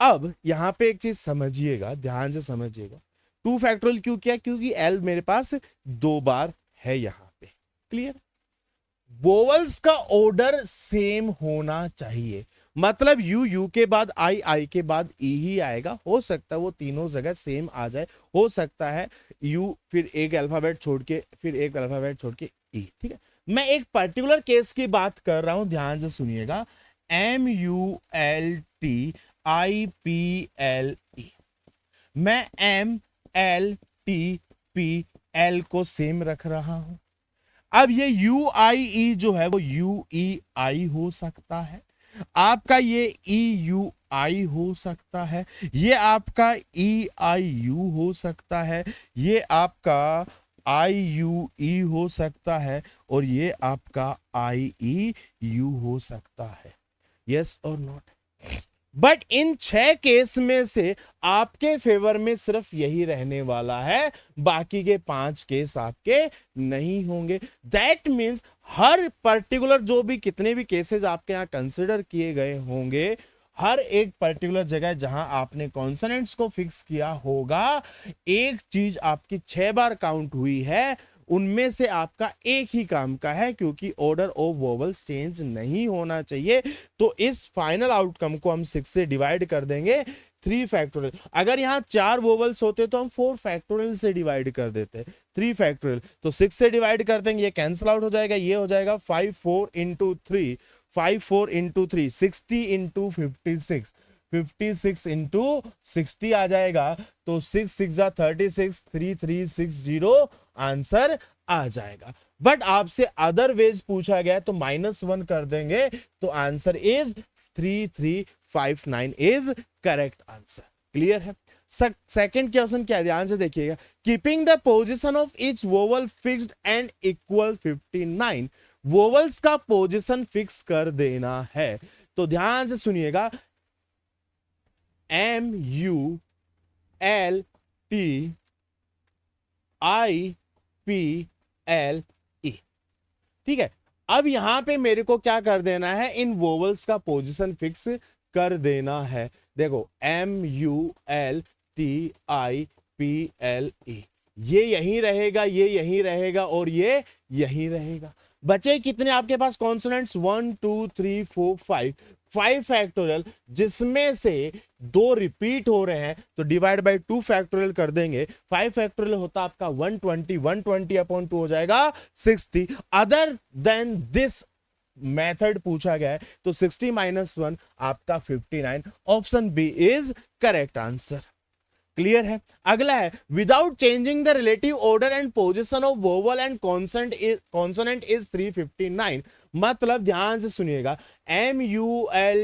[SPEAKER 1] अब यहां पे एक चीज समझिएगा, ध्यान से समझिएगा। 2 फैक्टोरियल क्यों किया? क्योंकि L मेरे पास 2 बार है यहां पे। क्लियर, वोवल्स का ऑर्डर सेम होना चाहिए, मतलब यू के बाद आई के बाद ई ही आएगा। हो सकता है वो तीनों जगह सेम आ जाए, हो सकता है यू फिर एक अल्फाबेट छोड़ के फिर एक अल्फाबेट छोड़ के ई। ठीक है, मैं एक पर्टिकुलर केस की बात कर रहा हूं, ध्यान से सुनिएगा। MULTIPLE, मैं MLTPL को सेम रख रहा हूं। अब ये UIE जो है वो UEI हो सकता है, आपका ये EUI हो सकता है, ये आपका EIU हो सकता है, ये आपका IUE हो सकता है, और ये आपका IEU हो सकता है। यस और नॉट? बट इन 6 केस में से आपके फेवर में सिर्फ यही रहने वाला है, बाकी के 5 केस आपके नहीं होंगे। दैट मीन्स हर पर्टिकुलर जो भी कितने भी केसेस आपके यहां कंसिडर किए गए होंगे, हर एक पर्टिकुलर जगह जहां आपने कॉन्सोनेंट्स को फिक्स किया होगा, एक चीज आपकी 6 बार काउंट हुई है, उनमें से आपका एक ही काम का है, क्योंकि ऑर्डर ऑफ वोवल्स चेंज नहीं होना चाहिए। तो इस फाइनल आउटकम को हम 6 से डिवाइड कर देंगे 3 फैक्टोरियल। अगर यहां 4 वोवल्स होते तो हम 4 फैक्टोरियल से डिवाइड कर देते, 3 फैक्टोरियल तो 6 से डिवाइड कर देंगे, ये कैंसिल आउट हो जाएगा, ये हो जाएगा 5 4 इंटू 3, 5 4 इंटू 3 60 इंटू 56, 56 इंटू 60 आ जाएगा, तो 6 6 जा 36, 3360 आंसर आ जाएगा। बट आपसे अदर वेज पूछा गया तो -1 कर देंगे, तो answer is 3359 is correct answer. Clear है? सेकंड क्वेश्चन क्या, ध्यान से देखिएगा। Keeping the position of each vowel fixed and equal 59, vowels का पोजीशन फिक्स कर देना है। तो ध्यान से सुनिएगा, MULTIPLE। ठीक है, अब यहां पे मेरे को क्या कर देना है, इन वोवल्स का पोजीशन फिक्स कर देना है। देखो MULTIPLE, ये यहीं रहेगा, ये यहीं रहेगा और ये यहीं रहेगा। बचे कितने आपके पास कॉन्सोनेंट्स 1 2 3 4 5, 5 फैक्टोरियल, जिसमें से 2 रिपीट हो रहे हैं तो डिवाइड बाय 2 फैक्टोरियल कर देंगे। 5 फैक्टोरियल होता आपका 120, 120 अपॉन 2 हो जाएगा 60। अदर देन दिस मेथड पूछा गया है तो 60 माइनस 1 आपका 59। Option B is correct answer. Clear है। अगला है without changing the relative order and position of vowel and consonant is 359। मतलब ध्यान से सुनिएगा, MULTIPLE।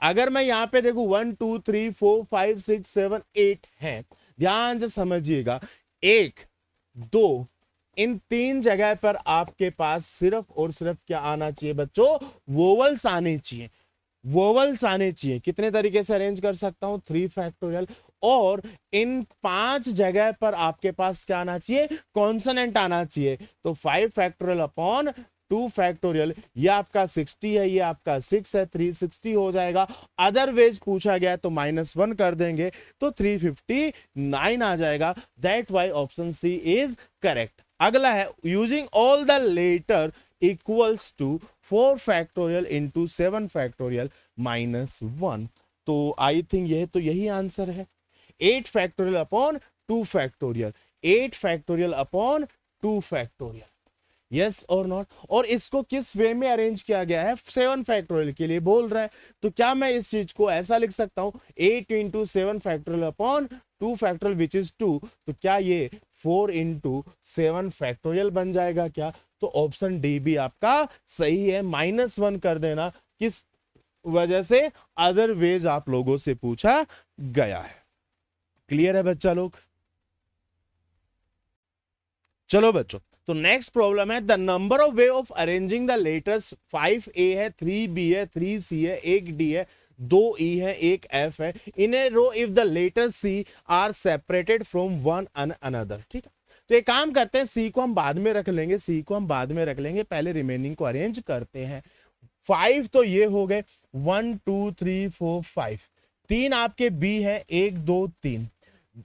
[SPEAKER 1] अगर मैं यहां पे देखूं 1 2 3 4 5 6 7 8 है, ध्यान से समझिएगा, 1 2 इन 3 जगह पर आपके पास सिर्फ और सिर्फ क्या आना चाहिए बच्चों, वोवल्स आने चाहिए। वोवल्स आने चाहिए। कितने तरीके से अरेंज कर सकता हूं, 3 फैक्टोरियल। और इन 5 जगह पर आपके पास क्या आना चाहिए, कॉन्सोनेंट आना चाहिए। तो 5 फैक्टोरियल अपॉन 2 फैक्टोरियल, ये आपका 60 है, ये आपका 6 है, 360 हो जाएगा। अदरवाइज पूछा गया तो -1 कर देंगे तो 359 आ जाएगा। That why option C is correct. अगला है using all the letter equals to 4 factorial into 7 factorial -1। तो आई थिंक यह तो यही आंसर है। 8 factorial upon 2 factorial, 8 factorial upon 2 factorial, yes और नॉट। और इसको किस वे में अरेंज किया गया है, 7 फैक्टोरियल के लिए बोल रहा है। तो क्या मैं इस चीज को ऐसा लिख सकता हूं 8 into 7 factorial upon 2 factorial which is 2। तो क्या ये 4 इंटू 7 फैक्टोरियल बन जाएगा क्या? तो ऑप्शन डी भी आपका सही है। -1 कर देना, किस वजह से, अदर वेज आप लोगों से पूछा गया है। क्लियर है बच्चा लोग? चलो बच्चों, तो नेक्स्ट प्रॉब्लम है the number of way of arranging the letters 5A है, 3B है, 3C है, 1D है, 2E है, 1F है, in a row if the letter C are separated from one another. ठीक है, तो एक काम करते हैं, सी को हम बाद में रख लेंगे, सी को हम बाद में रख लेंगे, पहले रिमेनिंग को अरेंज करते हैं। 5 तो ये हो गए, 1 2 3 4 5, 3 आपके बी है, 1 2 3,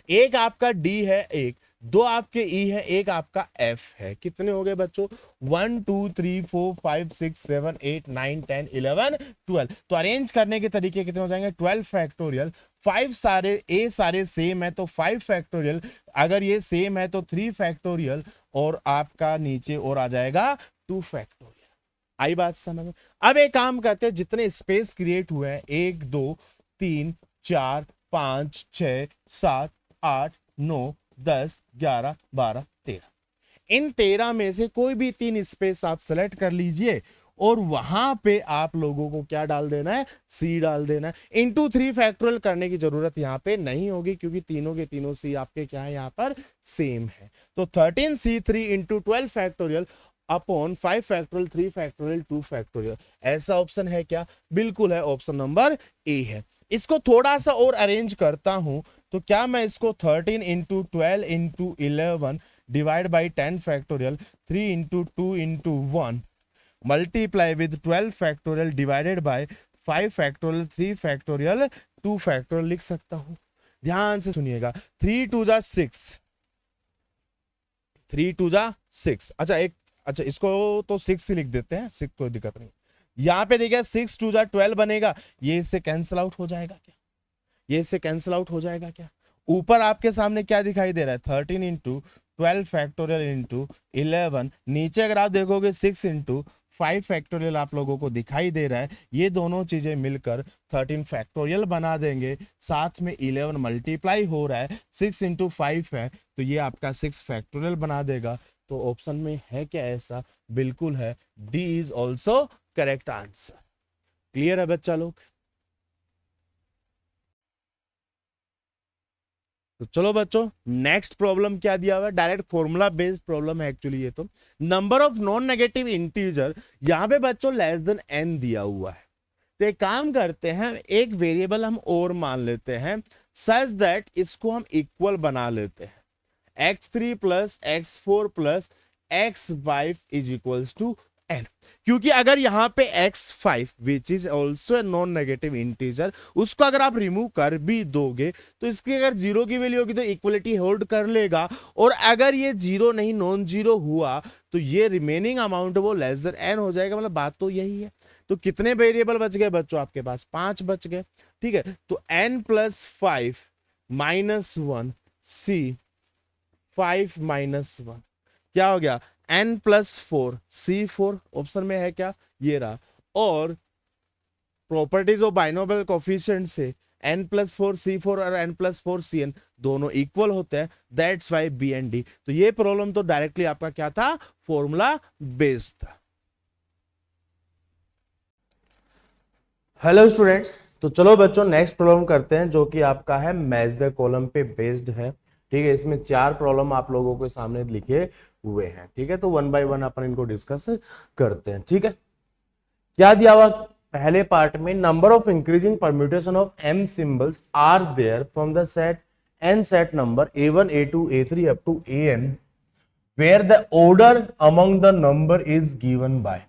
[SPEAKER 1] एक आपका डी है, 1 2 आपके ई है, एक आपका एफ है। कितने हो गए बच्चों, 1 2 3 4 5 6 7 8 9 10 11 12। तो अरेंज करने के तरीके कितने हो जाएंगे, 12 फैक्टोरियल। 5 सारे ए सारे सेम है तो 5 फैक्टोरियल, अगर ये सेम है तो 3 फैक्टोरियल, और आपका नीचे और आ जाएगा 2 फैक्टोरियल। आई बात समझ में? अब एक काम करते हैं, जितने स्पेस क्रिएट हुए हैं 1 2 3 4 5 6 7 8 9 10 11 12 13, इन 13 में से कोई भी 3 स्पेस आप सेलेक्ट कर लीजिए और वहां पे आप लोगों को क्या डाल देना है, सी डाल देना है। इनटू 3 फैक्टोरियल करने की जरूरत यहां पे नहीं होगी क्योंकि तीनों के तीनों सी आपके क्या है, यहां पर सेम है। तो 13C3 into 12 factorial upon 5 factorial 3 factorial 2 factorial, ऐसा ऑप्शन है क्या? बिल्कुल है, ऑप्शन नंबर ए है। इसको थोड़ा सा और अरेंज करता हूं तो क्या मैं इसको 13 into 12 into 11 divide by 10 factorial 3 into 2 into 1 multiply with 12 factorial divided bye 5 factorial 3 factorial 2 factorial लिख सकता हूं। ध्यान से सुनिएगा, 3 2 जा 6, 3 2 जा 6। अच्छा इसको तो 6 ही लिख देते हैं, 6 कोई दिक्कत नहीं। यहां पे देखिए 6 2 जा 12 बनेगा, ये इससे कैंसिल आउट हो जाएगा क्या, ये इससे कैंसिल आउट हो जाएगा क्या? ऊपर आपके सामने क्या दिखाई दे रहा है, 13 इंटू 12 फैक्टोरियल इंटू 11, नीचे अगर आप देखोगे 6 इंटू 5 फैक्टोरियल आप लोगों को दिखाई दे रहा है। ये दोनों चीजें मिलकर 13 फैक्टोरियल बना देंगे, साथ में 11 मल्टीप्लाई हो रहा है, 6 इंटू 5 है तो ये आपका 6 फैक्टोरियल बना देगा। तो ऑप्शन में है क्या ऐसा? बिल्कुल है, D is also correct answer. Clear है बच्चा लोग? तो चलो बच्चों, नेक्स्ट प्रॉब्लम क्या दिया हुआ है, डायरेक्ट फॉर्मूला बेस्ड प्रॉब्लम है एक्चुअली ये तो। Number of non negative integer, यहां पे बच्चों लेस देन n दिया हुआ है। तो एक काम करते हैं, एक वेरिएबल हम और मान लेते हैं सच दैट इसको हम इक्वल बना लेते हैं, x3 plus x4 plus x5 is equals to n, क्योंकि अगर यहां पे x5 which is also non negative integer, उसको अगर आप रिमूव कर भी दोगे तो इसकी अगर जीरो की वैल्यू होगी तो इक्वलिटी होल्ड कर लेगा, और अगर ये जीरो नहीं नॉन जीरो हुआ तो ये रिमेनिंग अमाउंट वो लेस देन n हो जाएगा। मतलब बात तो यही है। तो कितने वेरिएबल बच गए बच्चों आपके पास? 5 बच गए। ठीक है, तो n plus 5 minus 1 c 5 minus 1 क्या हो गया? n प्लस 4 c4 ऑप्शन में है क्या? ये रहा। और प्रॉपर्टीज ऑफ बाइनोमियल कोफिशिएंट से n प्लस 4 c4 और n प्लस 4 cn दोनों इक्वल होते हैं, that's why B and D. तो ये प्रॉब्लम तो डायरेक्टली आपका क्या था? फॉर्मूला बेस्ड था। हेलो स्टूडेंट्स, तो चलो बच्चों नेक्स्ट प्रॉब्लम करते हैं जो कि आपका है मैच द कॉलम पे बेस्ड है। ठीक है, इसमें 4 प्रॉब्लम आप लोगों के सामने लिखे हुए हैं। ठीक है, तो वन बाय वन अपन इनको डिस्कस करते हैं। ठीक है, क्या दिया हुआ पहले पार्ट में? Number of increasing permutation of m symbols are there from the set n set number a1 a2 a3 up to an where the order among the number is given by.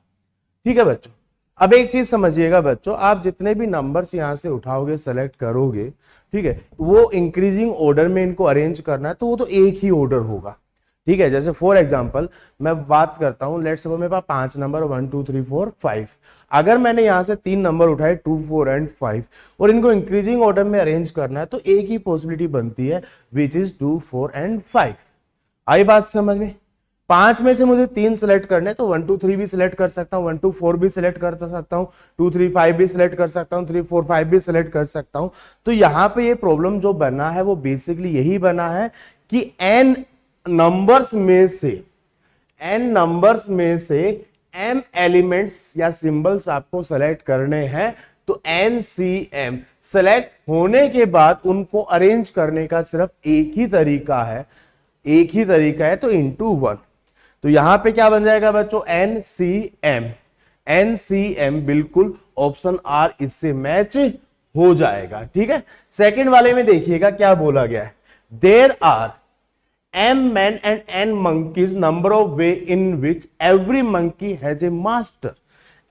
[SPEAKER 1] ठीक है बच्चों, अब एक चीज समझिएगा बच्चों, आप जितने भी नंबर्स यहां से उठाओगे सेलेक्ट करोगे, ठीक है, वो इंक्रीजिंग ऑर्डर में इनको अरेंज करना है तो वो तो एक ही ऑर्डर होगा। ठीक है, जैसे फॉर एग्जांपल मैं बात करता हूं, लेट्स सपोज मेरे पास 5 नंबर 1 2 3 4 5, अगर मैंने यहां से 3 नंबर उठाए 2 4 एंड 5 और इनको इंक्रीजिंग ऑर्डर में अरेंज करना है तो एक ही पॉसिबिलिटी बनती है विच इज 2 4 एंड 5। आई बात समझ में? 5 में से मुझे 3 सिलेक्ट करने, तो 1 2 3 भी सिलेक्ट कर सकता हूं, 1 2 4 भी सिलेक्ट कर सकता हूं, 2 3 5 भी सिलेक्ट कर सकता हूं, 3 4 5 भी सिलेक्ट कर सकता हूं। तो यहां पे ये प्रॉब्लम जो बना है वो बेसिकली यही बना है कि n नंबर्स में से m एलिमेंट्स या सिंबल्स आपको सेलेक्ट करने हैं। तो NCM सेलेक्ट होने के बाद उनको अरेंज करने का सिर्फ एक ही तरीका है, तो इंटू 1। तो यहां पे क्या बन जाएगा बच्चों? NCM बिल्कुल ऑप्शन आर इससे मैच हो जाएगा। ठीक है, सेकंड वाले में देखिएगा क्या बोला गया है। There are m men and n monkeys, number of way in which every monkey has a master.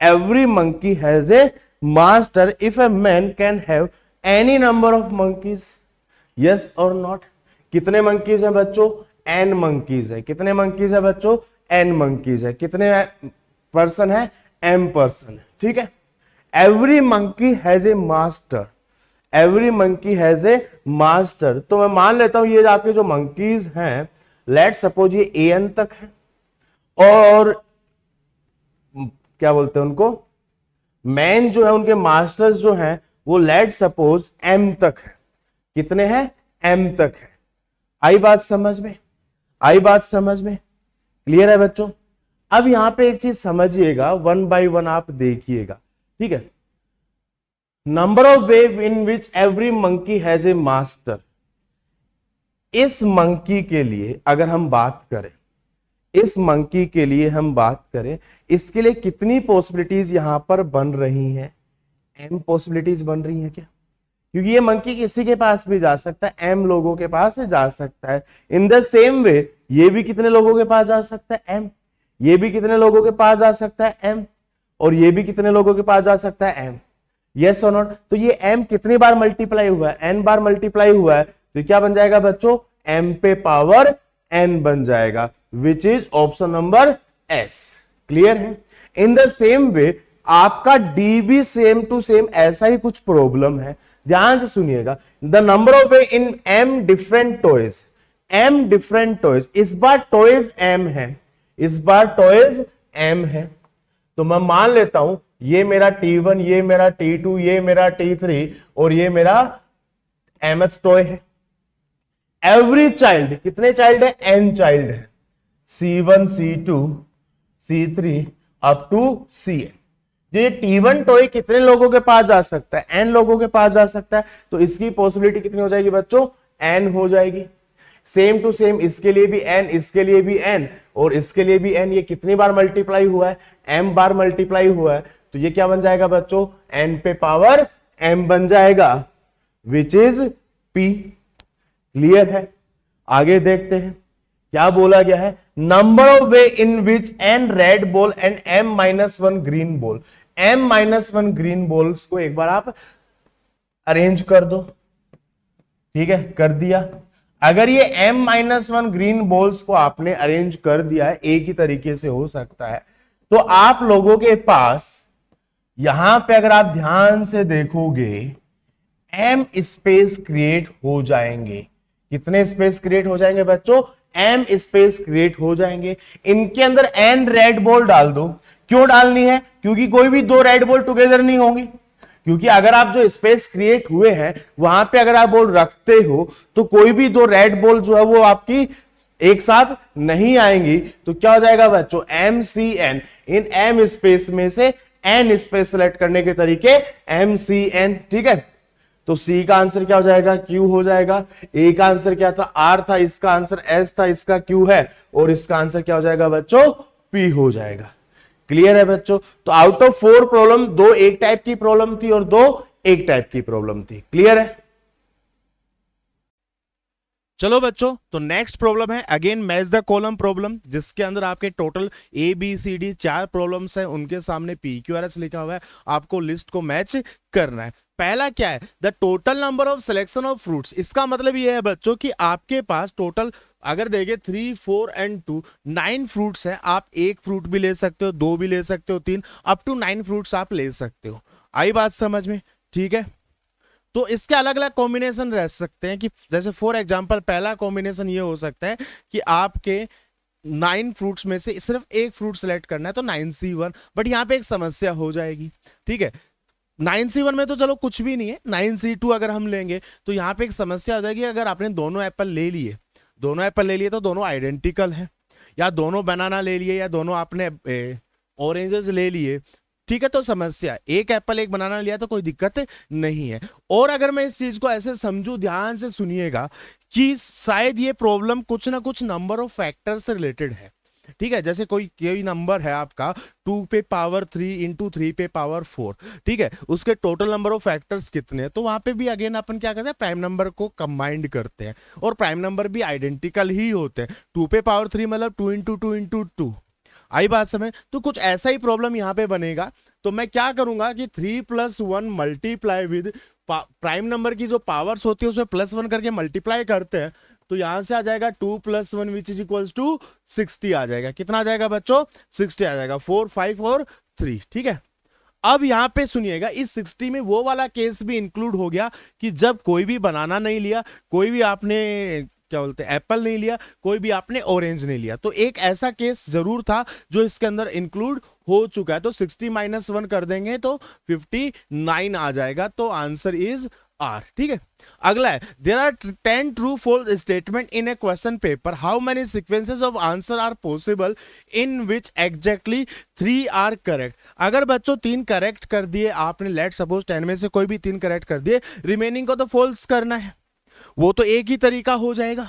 [SPEAKER 1] Every monkey has a master if a man can have any number of monkeys. Yes or not? कितने monkeys हैं बच्चों? n monkeys है। कितने monkeys है बच्चों? n monkeys है। कितने person है? m पर्सन है। ठीक है, every monkey has a master. Every monkey has a master. तो मैं मान लेता हूं ये आपके जो मंकीज हैं, लेट सपोज ये an तक है और क्या बोलते हैं उनको, मैन जो है उनके मास्टर्स जो हैं वो लेट सपोज m तक है। कितने हैं? m तक है। आई बात समझ में? क्लियर है बच्चों? अब यहां पे एक चीज समझिएगा, वन बाय वन आप देखिएगा। ठीक है, number of way in which every monkey has a master. इस मंकी के लिए अगर हम बात करें, इसके लिए कितनी पॉसिबिलिटीज यहां पर बन रही हैं? m पॉसिबिलिटीज बन रही हैं क्या? क्योंकि ये मंकी किसी के पास भी जा सकता है, m लोगों के पास जा सकता है। इन द सेम वे ये भी कितने लोगों के पास जा सकता है? m। ये भी कितने लोगों के पास जा सकता है? m। और ये भी कितने लोगों के पास जा सकता है? m। यस और नॉट? तो ये m कितनी बार मल्टीप्लाई हुआ है? n बार मल्टीप्लाई हुआ है। तो क्या बन जाएगा बच्चों? m पे पावर n बन जाएगा, which is option number s। Clear है? इन द सेम वे आपका डी भी सेम टू सेम ऐसा ही कुछ प्रॉब्लम है। ध्यान से सुनिएगा। The number of way in m different toys, इस बार टॉयज m है, तो मैं मान लेता हूं ये मेरा T1, ये मेरा T2, ये मेरा T3 और ये मेरा mth टॉय है। एवरी चाइल्ड, कितने चाइल्ड है? n चाइल्ड है, C1 C2 C3 up to Cn। ये T1 टॉय कितने लोगों के पास जा सकता है? n लोगों के पास जा सकता है। तो इसकी पॉसिबिलिटी कितनी हो जाएगी बच्चों? n हो जाएगी। सेम टू सेम इसके लिए भी n, इसके लिए भी n और इसके लिए भी n। ये कितनी बार मल्टीप्लाई हुआ है? m बार मल्टीप्लाई हुआ है। तो ये क्या बन जाएगा बच्चों? n पे पावर m बन जाएगा, विच इज p। क्लियर है? आगे देखते हैं क्या बोला गया है, number of way in which N red ball and m-1 green ball, m-1 green balls को एक बार आप अरेंज कर दो, ठीक है, कर दिया। अगर ये m-1 ग्रीन बॉल्स को आपने अरेंज कर दिया है, एक ही तरीके से हो सकता है, तो आप लोगों के पास यहां पे अगर आप ध्यान से देखोगे m स्पेस क्रिएट हो जाएंगे। कितने स्पेस क्रिएट हो जाएंगे बच्चों, m स्पेस क्रिएट हो जाएंगे। इनके अंदर n रेड बॉल डाल दो। क्यों डालनी है, क्योंकि कोई भी दो रेड बॉल टुगेदर नहीं होंगी, क्योंकि अगर आप जो स्पेस क्रिएट हुए हैं वहां पे अगर आप बॉल रखते हो तो कोई भी दो रेड बॉल जो है वो आपकी एक साथ नहीं आएंगी। तो क्या हो जाएगा बच्चों, MCN, इन m स्पेस में से n स्पेस सेलेक्ट करने के तरीके MCN, ठीक है। तो C का आंसर क्या हो जाएगा, Q हो जाएगा। A का आंसर क्या था, R था, इसका आंसर S था, इसका Q है, और इसका आंसर क्या हो जाएगा बच्चों, P हो जाएगा। क्लियर है बच्चों। तो आउट ऑफ 4 प्रॉब्लम, 2 एक टाइप की प्रॉब्लम थी और 2 एक टाइप की प्रॉब्लम थी। क्लियर है। चलो बच्चों, तो नेक्स्ट प्रॉब्लम है again match the column problem, जिसके अंदर आपके टोटल ABCD 4 प्रॉब्लम्स हैं, उनके सामने PQRS लिखा हुआ है, आपको लिस्ट को मैच करना है। पहला क्या है, the total number of selection of fruits. इसका मतलब ये है बच्चों कि आपके पास टोटल अगर देखें 3, 4 एंड 2 9 फ्रूट्स हैं। आप एक फ्रूट भी ले सकते हो, 2 भी ले सकते हो, 3 अप टू 9 फ्रूट्स आप ले सकते हो। आई बात समझ में, ठीक है। तो इसके अलग अलग कॉम्बिनेशन रह सकते हैं कि जैसे फॉर एग्जांपल पहला कॉम्बिनेशन ये हो सकता है कि आपके 9 फ्रूट्स में से सिर्फ एक फ्रूट सेलेक्ट करना है, तो 9C1। बट यहां पे एक समस्या हो जाएगी, ठीक है। 9C1 में तो चलो कुछ भी नहीं है, 9C2 अगर हम लेंगे तो यहां पे एक समस्या हो जाएगी। अगर आपने दोनों एप्पल ले लिए, तो दोनों आइडेंटिकल हैं, या दोनों बनाना ले लिए, या दोनों आपने ऑरेंजेस ले लिए, ठीक है। तो समस्या, एक एप्पल एक बनाना लिया तो कोई दिक्कत नहीं है। और अगर मैं इस चीज को ऐसे समझूं, ध्यान से सुनिएगा, कि शायद ये प्रॉब्लम कुछ ना कुछ नंबर ऑफ फैक्टर से रिलेटेड है, ठीक है। जैसे कोई नंबर है आपका 2 पे पावर 3 इंटू 3 पे पावर 4, ठीक है, उसके टोटल नंबर ऑफ फैक्टर्स कितने हैं, तो वहां पे भी अगेन अपन क्या करते हैं, प्राइम नंबर को कंबाइंड करते हैं, और प्राइम नंबर भी आइडेंटिकल ही होते हैं। 2 पे पावर 3 मतलब 2 इंटू 2 इंटू 2। आई बात समझ। तो कुछ ऐसा ही प्रॉब्लम यहां पे बनेगा। तो मैं क्या करूंगा कि 3 + 1 मल्टीप्लाई विद प्राइम नंबर की जो पावर्स होती है उसमें +1 करके मल्टीप्लाई करते हैं, तो यहां से आ जाएगा 2 + 1 विच इज इक्वल्स टू 60 आ जाएगा। कितना आ जाएगा बच्चों, 60 आ जाएगा। 4, 5 और 3, ठीक है। अब यहां पे सुनिएगा, इस 60 में वो वाला केस भी इंक्लूड हो गया कि जब कोई भी बनाना नहीं लिया, कोई भी आपने क्या बोलते हैं एप्पल नहीं लिया, कोई भी आपने ऑरेंज नहीं लिया। तो एक ऐसा केस जरूर था जो इसके अंदर इंक्लूड हो चुका है। तो 60 - 1 कर देंगे तो 59 आ जाएगा। तो आंसर इज आर, ठीक है। अगला है, there are 10 true false statement in a question paper, how many sequences of answer are possible in which exactly 3 are correct. अगर बच्चों 3 करेक्ट कर दिए आपने, लेट सपोज 10 में से कोई भी 3 करेक्ट कर दिए, रिमेनिंग को तो फॉल्स करना है, वो तो एक ही तरीका हो जाएगा।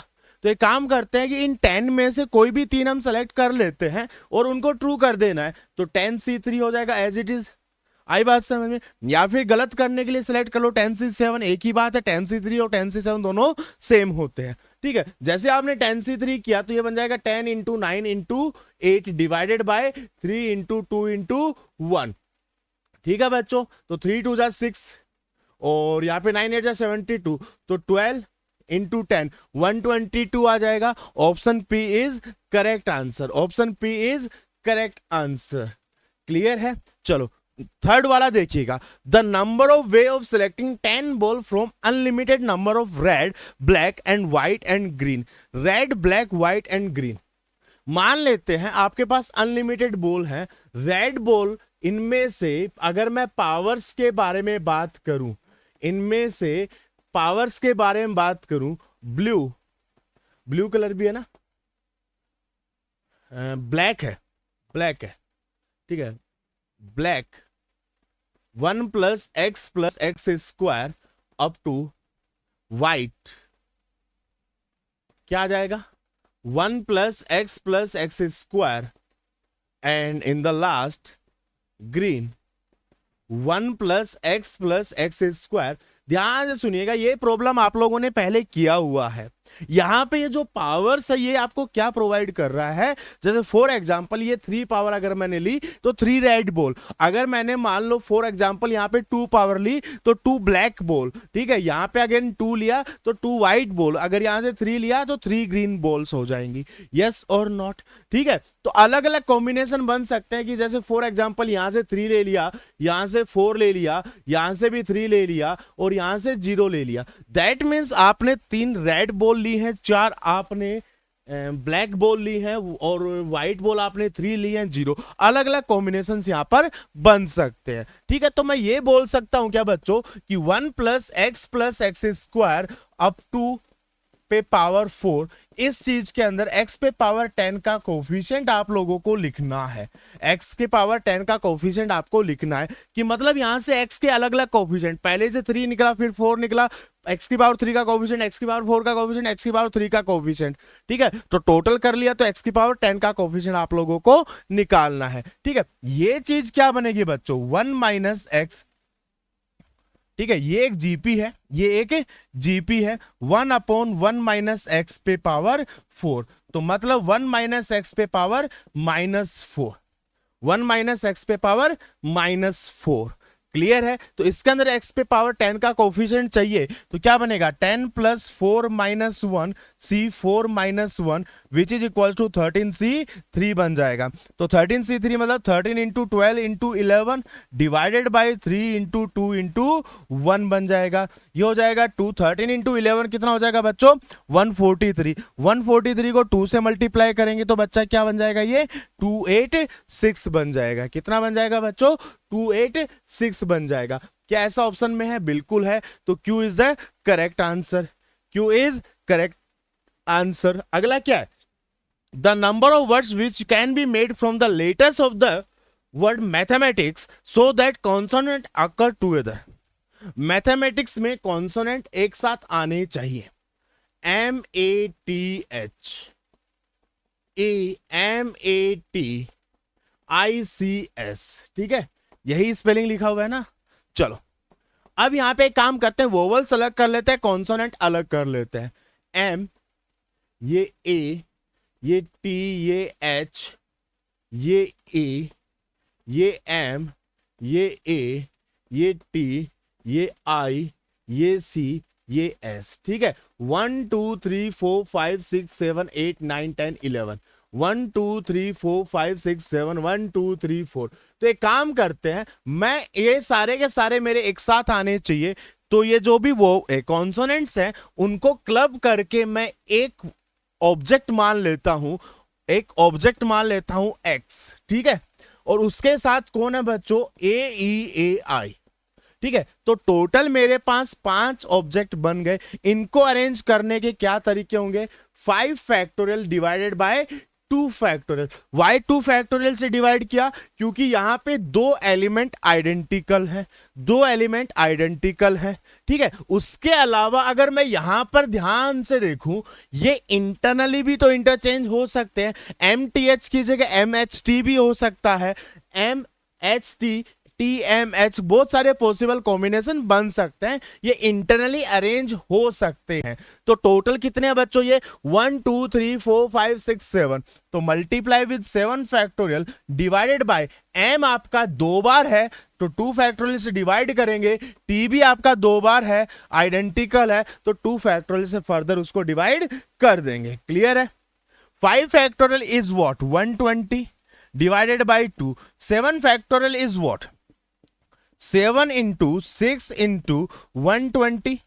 [SPEAKER 1] तो एक काम करते हैं कि इन 10 में से कोई भी 3 हम सेलेक्ट कर लेते हैं और उनको ट्रू कर देना है, तो 10C3 हो जाएगा एज इट इज। आई बात समझ में। या फिर गलत करने के लिए सिलेक्ट कर लो 10C7, एक ही बात है, 10C3 और 10C7 दोनों सेम होते हैं, ठीक है। जैसे आपने 10C3 किया तो ये बन जाएगा 10 × 9 × 8 डिवाइडेड बाय 3 × 2 × 1, ठीक है बच्चों। तो 3 × 2 = 6 और यहाँ पे 9 × 8 = 72, तो 12 × 10 122 आ जाएगा। Option P is correct answer, option P is correct answer. Clear है। चलो थर्ड वाला देखिएगा, the number of way of selecting 10 ball from unlimited number of red, black and white and green. Red, black, white and green. मान लेते हैं आपके पास unlimited ball है, red ball, इनमें से अगर मैं पावर्स के बारे में बात करूं, इनमें से पावर्स के बारे में बात करूं, ब्लू कलर भी है ना, ब्लैक है, ठीक है, black 1 + x + x² up to white क्या आ जाएगा, 1 + x + x² and in the last green 1 + x + x²। ध्यान से सुनिएगा, ये प्रॉब्लम आप लोगों ने पहले किया हुआ है, यहां पे ये जो पावर्स है ये आपको क्या प्रोवाइड कर रहा है, जैसे फॉर एग्जांपल ये 3 पावर अगर मैंने ली तो 3 रेड बॉल, अगर मैंने मान लो फॉर एग्जांपल यहां पे 2 पावर ली तो 2 ब्लैक बॉल, ठीक है, यहां पे अगेन 2 लिया तो 2 व्हाइट बॉल, अगर यहां से 3 लिया तो 3 ग्रीन बॉल्स हो जाएंगी, यस और नॉट, ठीक है। तो अलग अलग कॉम्बिनेशन बन सकते हैं कि जैसे फॉर एग्जांपल यहां से 3 ले लिया, यहां से 4 ले लिया, यहां से भी 3 ले लिया और यहां से 0 ले लिया, दैट मीन्स आपने 3 रेड बॉल ली है, 4 आपने ब्लैक बॉल ली है और व्हाइट बॉल आपने 3 ली है, 0, अलग अलग कॉम्बिनेशन यहां पर बन सकते हैं, ठीक है। तो मैं ये बोल सकता हूं क्या बच्चों कि 1 plus x square up to पे पावर 4, इस चीज के अंदर x पे पावर 10 का कोफिशिएंट आप लोगों को लिखना है, x के पावर 10 का कोफिशिएंट आपको लिखना है, कि मतलब यहां से x के अलग अलग कोफिशिएंट, पहले से 3 निकला फिर 4 निकला, x की पावर 3 का कोफिशिएंट, x की पावर 4 का कोफिशिएंट, x की पावर 3 का कोफिशिएंट, ठीक है, तो टोटल कर लिया तो x की पावर 10 का कोफिशिएंट आप लोगों को निकालना है, ठीक है। ये चीज क्या बनेगी बच्चों 1 माइनस एक्स, ठीक है, ये एक जीपी है, ये एक जीपी है, 1 अपॉन 1 माइनस एक्स पे पावर 4, तो मतलब 1 माइनस एक्स पे पावर -4, 1 माइनस एक्स पे पावर -4, क्लियर है। तो इसके अंदर x पे पावर 10 का कोफिशिएंट चाहिए तो क्या बनेगा 10 plus 4 minus 1 C4 minus 1 which is equal to 13C3 बन जाएगा। तो 13C3 मतलब 13 into 12 into 11 divided by 3 into 2 into 1 बन जाएगा। ये हो जाएगा 2, 13 इंटू 11 कितना हो जाएगा बच्चों 143। 143 को 2 से मल्टीप्लाई करेंगे तो बच्चा क्या बन जाएगा ये 286 बन जाएगा। कितना बन जाएगा बच्चों 286 बन जाएगा। क्या ऐसा ऑप्शन में है? बिल्कुल है। तो Q is the correct answer. Q is correct answer. अगला क्या है? The number of words which can be made from the letters of the word mathematics so that consonant occur together. Mathematics में consonant एक साथ आने चाहिए। MATH MATICS, ठीक है, यही स्पेलिंग लिखा हुआ है ना। चलो अब यहां पे एक काम करते हैं, वोवल्स अलग कर लेते हैं, कॉन्सोनेंट अलग कर लेते हैं। M, ये A, ये T, ये H, ये E, ये M, ये A, ये T, ये I, ये C, ये S, ठीक है। 1 2 3 4 5 6 7 8 9 10 11, 1 2 3 4 5 6 7 1 2 3 4। तो एक काम करते हैं, मैं ये सारे के सारे मेरे एक साथ आने चाहिए, तो ये जो भी वो कॉन्सोनेंट्स हैं उनको क्लब करके मैं एक ऑब्जेक्ट मान लेता हूं, एक ऑब्जेक्ट मान लेता हूं X, ठीक है, और उसके साथ कौन है बच्चों AEAI, ठीक है। तो टोटल मेरे पास 5 ऑब्जेक्ट बन गए। इनको अरेंज करने के क्या तरीके होंगे? 5 factorial divided by 2 factorial. Why 2 factorial से डिवाइड किया? क्योंकि यहां पे 2 एलिमेंट आइडेंटिकल है, 2 एलिमेंट आइडेंटिकल है, ठीक है। उसके अलावा अगर मैं यहां पर ध्यान से देखूं, ये इंटरनली भी तो इंटरचेंज हो सकते हैं। MTH की जगह MHT भी हो सकता है, MHT TMH, बहुत सारे पॉसिबल कॉम्बिनेशन बन सकते हैं, ये इंटरनली अरेंज हो सकते हैं। तो टोटल कितने हैं बच्चों ये 1 2 3 4 5 6 7, तो multiply with 7 factorial divided bye M आपका 2 बार है तो 2 फैक्टोरियल से डिवाइड करेंगे, T भी आपका 2 बार है, आइडेंटिकल है, तो 2 फैक्टोरियल से फर्दर उसको डिवाइड कर देंगे। क्लियर है? 5 factorial is what 120 divided by 2। 7 factorial is what 7 into 6 into 120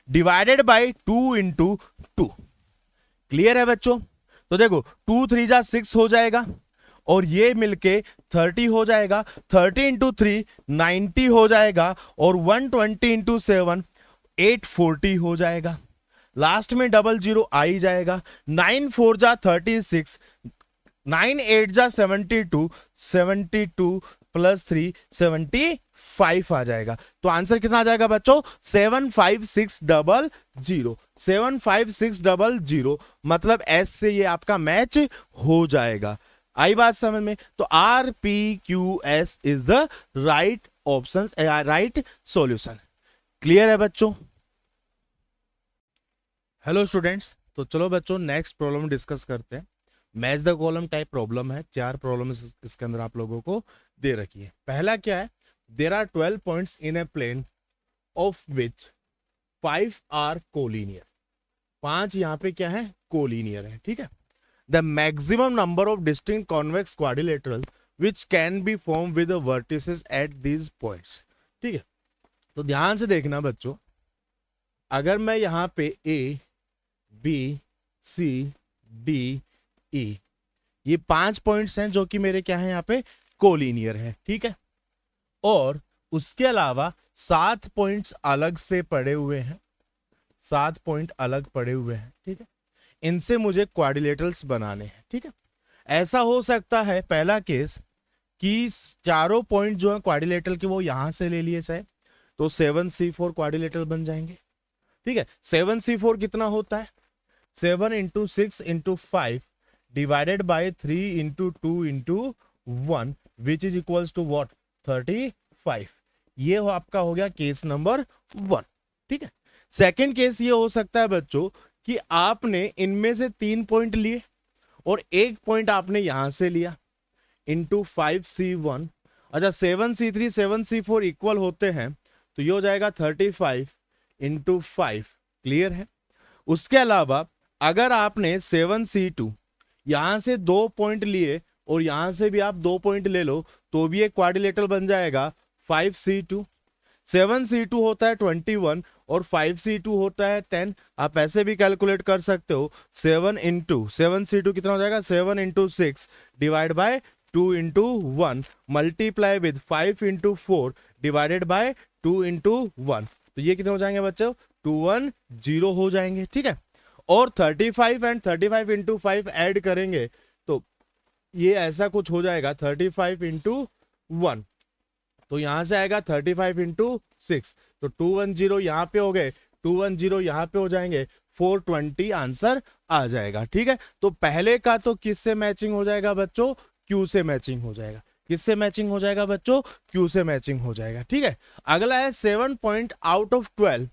[SPEAKER 1] divided by 2 into 2। Clear है बच्चों? तो देखो 2 3 जा 6 हो जाएगा और ये मिलके 30 हो जाएगा, 30 into 3 90 हो जाएगा और 120 into 7 840 हो जाएगा। लास्ट में डबल जीरो आ ही जाएगा। 9 4 जा 36, 9 8 जा 72, 72 प्लस 3 75 आ जाएगा। तो आंसर कितना आ जाएगा बच्चों 75600। 75600 मतलब एस से ये आपका मैच हो जाएगा। आई बात समझ में? तो RPQS is the right option, right solution. Clear है बच्चों? हेलो स्टूडेंट्स, तो चलो बच्चों नेक्स्ट प्रॉब्लम डिस्कस करते हैं। Match the column type problem है, 4 प्रॉब्लम इसके अंदर आप लोगों को दे रखी है। पहला क्या है, there are 12 points in a plane of which 5 are collinear. 5 यहाँ पे क्या है, कोलिनियर है, ठीक है। The maximum number of distinct convex quadrilateral which can be form with vertices at these points, ठीक है। तो ध्यान से देखना बच्चों, अगर मैं यहाँ पे A B C D E, ये 5 पॉइंट्स हैं जो कि मेरे क्या है यहाँ पे कोलिनियर है, ठीक है। और उसके अलावा 7 पॉइंट्स अलग से पड़े हुए हैं, 7 पॉइंट अलग पड़े हुए हैं, ठीक है। इनसे मुझे क्वाड्रिलेटरल्स बनाने हैं, ठीक है। ऐसा हो सकता है पहला केस कि चारों पॉइंट जो है क्वाड्रिलेटरल के वो यहां से ले लिए जाए, तो 7C4 क्वाड्रिलेटरल बन जाएंगे, ठीक है। 7C4 कितना होता है, 7 into 6 into 5 divided by 3 into 2 into 1 which is equals to what, 35। ये हो आपका हो गया केस नंबर 1, ठीक है। सेकंड केस ये हो सकता है बच्चों कि आपने इनमें से 3 पॉइंट लिए और 1 पॉइंट आपने यहां से लिया, इंटू 5C1। अच्छा 7C3 7C4 इक्वल होते हैं, तो ये हो जाएगा 35 इंटू 5, क्लियर है। उसके अलावा अगर आपने 7C2 यहां से 2 पॉइंट लिए और यहां से भी आप 2 पॉइंट ले लो, तो भी एक क्वाड्रिलेटरल बन जाएगा 5C2। 7C2 होता है 21 और 5C2 होता है 10। आप ऐसे भी कैलकुलेट कर सकते हो, 7C2 कितना हो जाएगा, 7 into 6 divide by 2 into 1 multiply with 5 into 4 divided by 2 into 1, तो ये कितने हो जाएंगे बच्चों, 210 हो जाएंगे, ठीक है। और 35 एंड 35 इंटू 5 ऐड करेंगे तो ये ऐसा कुछ हो जाएगा 35 इंटू 1, तो यहां से आएगा 35 इंटू 6, तो 210 यहां पे हो गए, 210 यहां पे हो जाएंगे, 420 आंसर आ जाएगा, ठीक है। तो पहले का तो किससे मैचिंग हो जाएगा बच्चों, क्यू से मैचिंग हो जाएगा। किससे मैचिंग हो जाएगा बच्चों, क्यू से मैचिंग हो जाएगा, ठीक है। अगला है 7 point out of 12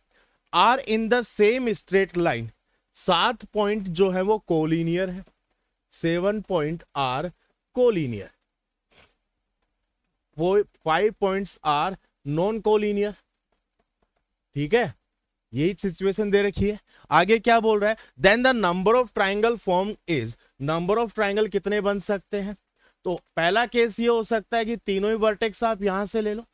[SPEAKER 1] are in the same straight line. 7 point जो है वो कोलिनियर है, 7 point are collinear, 5 points are non collinear, ठीक है। यही सिचुएशन दे रखी है। आगे क्या बोल रहा है, then the number of triangle form is, number of triangle कितने बन सकते हैं। तो पहला केस ये हो सकता है कि तीनों ही वर्टेक्स आप यहां से ले लो,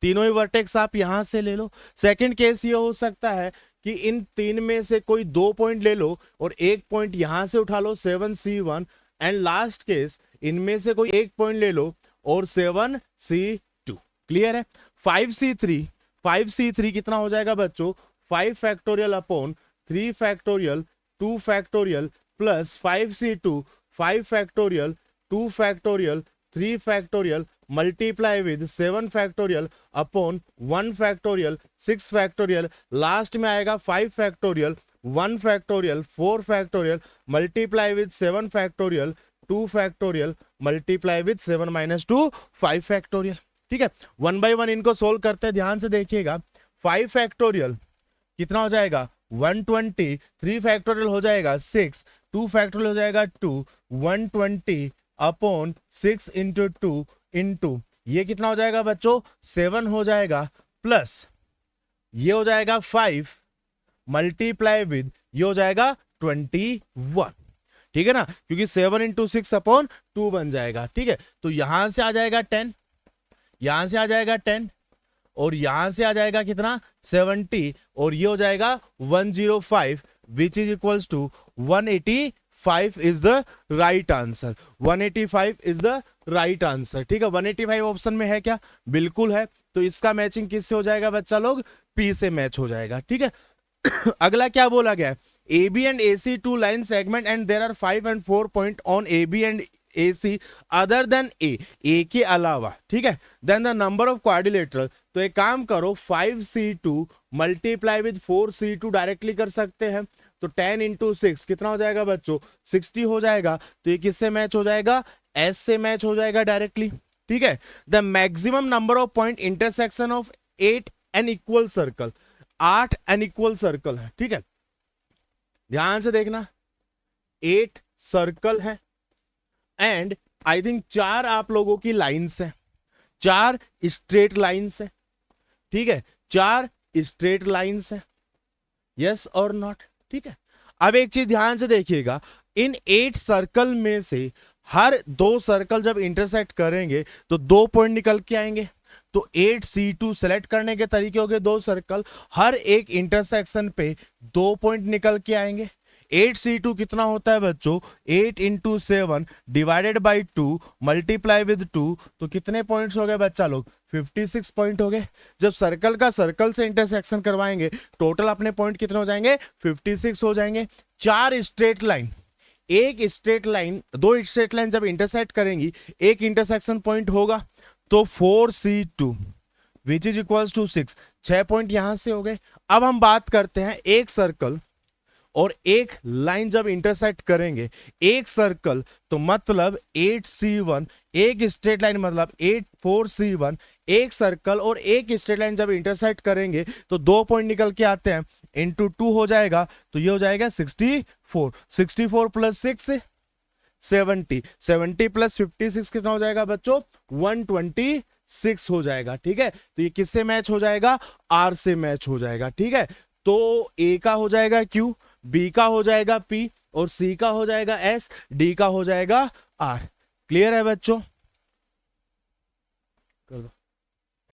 [SPEAKER 1] तीनों ही वर्टेक्स आप यहां से ले लो। सेकंड केस ये हो सकता है कि इन 3 में से कोई 2 पॉइंट ले लो और 1 पॉइंट यहां से उठा लो, 7C1। एंड लास्ट केस, इनमें से कोई 1 पॉइंट ले लो और 7C2, क्लियर है। 5C3 कितना हो जाएगा बच्चों, 5 factorial upon 3 factorial 2 factorial plus 5C2 5 factorial 2 factorial 3 factorial multiply with 7 factorial upon 1 factorial 6 factorial, last में आएगा 5 factorial 1 factorial 4 factorial multiply with 7 factorial 2 factorial multiply with 7 minus 2 5 factorial, ठीक है। 1 बाय 1 इनको सोल्व करते हैं, ध्यान से देखिएगा। 5 फैक्टोरियल कितना हो जाएगा 120, 3 फैक्टोरियल हो जाएगा 6, 2 फैक्टोरियल हो जाएगा 2, 120 अपॉन 6 इंटू 2 इंटू ये कितना हो जाएगा बच्चों 7 हो जाएगा, प्लस ये हो जाएगा 5 मल्टीप्लाई विद ये हो जाएगा 21, ठीक है ना, क्योंकि 7 इंटू 6 अपॉन 2 बन जाएगा, ठीक है। तो यहां से आ जाएगा 10, यहां से आ जाएगा 10 और यहां से आ जाएगा कितना 70 और ये हो जाएगा 105 which is equals to 185 is the right answer, 185 is the right answer, ठीक है। 185 ऑप्शन में है क्या, बिल्कुल है। तो इसका मैचिंग किससे हो जाएगा बच्चा लोग, पी से मैच हो जाएगा, ठीक है। अगला क्या बोला गया है, AB and AC two line segment and there are 5 and 4 point on AB and AC other than A के अलावा, ठीक है। Then the number of quadrilateral, तो एक काम करो 5C2 multiply with 4C2 directly कर सकते हैं, तो 10 इंटू 6 कितना हो जाएगा बच्चों 60 हो जाएगा, तो ये किससे मैच हो जाएगा, S से मैच हो जाएगा डायरेक्टली, ठीक है। The maximum number of point intersection of 8 and equal circle, 8 and equal circle है, ठीक है। ध्यान से देखना, 8 सर्कल है एंड आई थिंक 4 आप लोगों की लाइंस है, 4 स्ट्रेट लाइंस है, ठीक है, 4 स्ट्रेट लाइंस है, यस और नॉट, ठीक है। अब एक चीज ध्यान से देखिएगा, इन 8 सर्कल में से हर 2 सर्कल जब इंटरसेक्ट करेंगे तो 2 पॉइंट निकल के आएंगे। तो 8C2 सेलेक्ट करने के तरीके हो गए, 2 सर्कल, हर एक इंटरसेक्शन पे 2 पॉइंट निकल के आएंगे। 8C2 कितना होता है बच्चों, 8 into 7 divided by 2 multiply with 2, तो कितने पॉइंट्स हो गए बच्चा लोग, 56 पॉइंट हो गए। जब सर्कल का सर्कल से इंटरसेक्शन करवाएंगे टोटल अपने पॉइंट कितने हो जाएंगे, 56 हो जाएंगे। 4 स्ट्रेट लाइन, एक स्ट्रेट लाइन, 2 स्ट्रेट लाइन जब इंटरसेक्ट करेंगी एक इंटरसेक्शन पॉइंट होगा, तो 4C2 which is equals to 6, 6 point यहां से हो गए। अब हम बात करते हैं एक सर्कल और एक लाइन जब इंटरसेक्ट करेंगे, एक सर्कल तो मतलब 8C1, एक स्ट्रेट लाइन मतलब 4C1, एक सर्कल और एक स्ट्रेट लाइन जब इंटरसेक्ट करेंगे तो 2 पॉइंट निकल के आते हैं, इंटू 2 हो जाएगा, तो ये हो जाएगा 64, 64 प्लस 6 70, 70 प्लस 56 कितना हो जाएगा बच्चों, 126 हो जाएगा, ठीक है। तो ये किससे मैच हो जाएगा, आर से मैच हो जाएगा, ठीक है। तो ए का हो जाएगा क्यू, बी का हो जाएगा पी और सी का हो जाएगा एस, डी का हो जाएगा आर। क्लियर है बच्चों।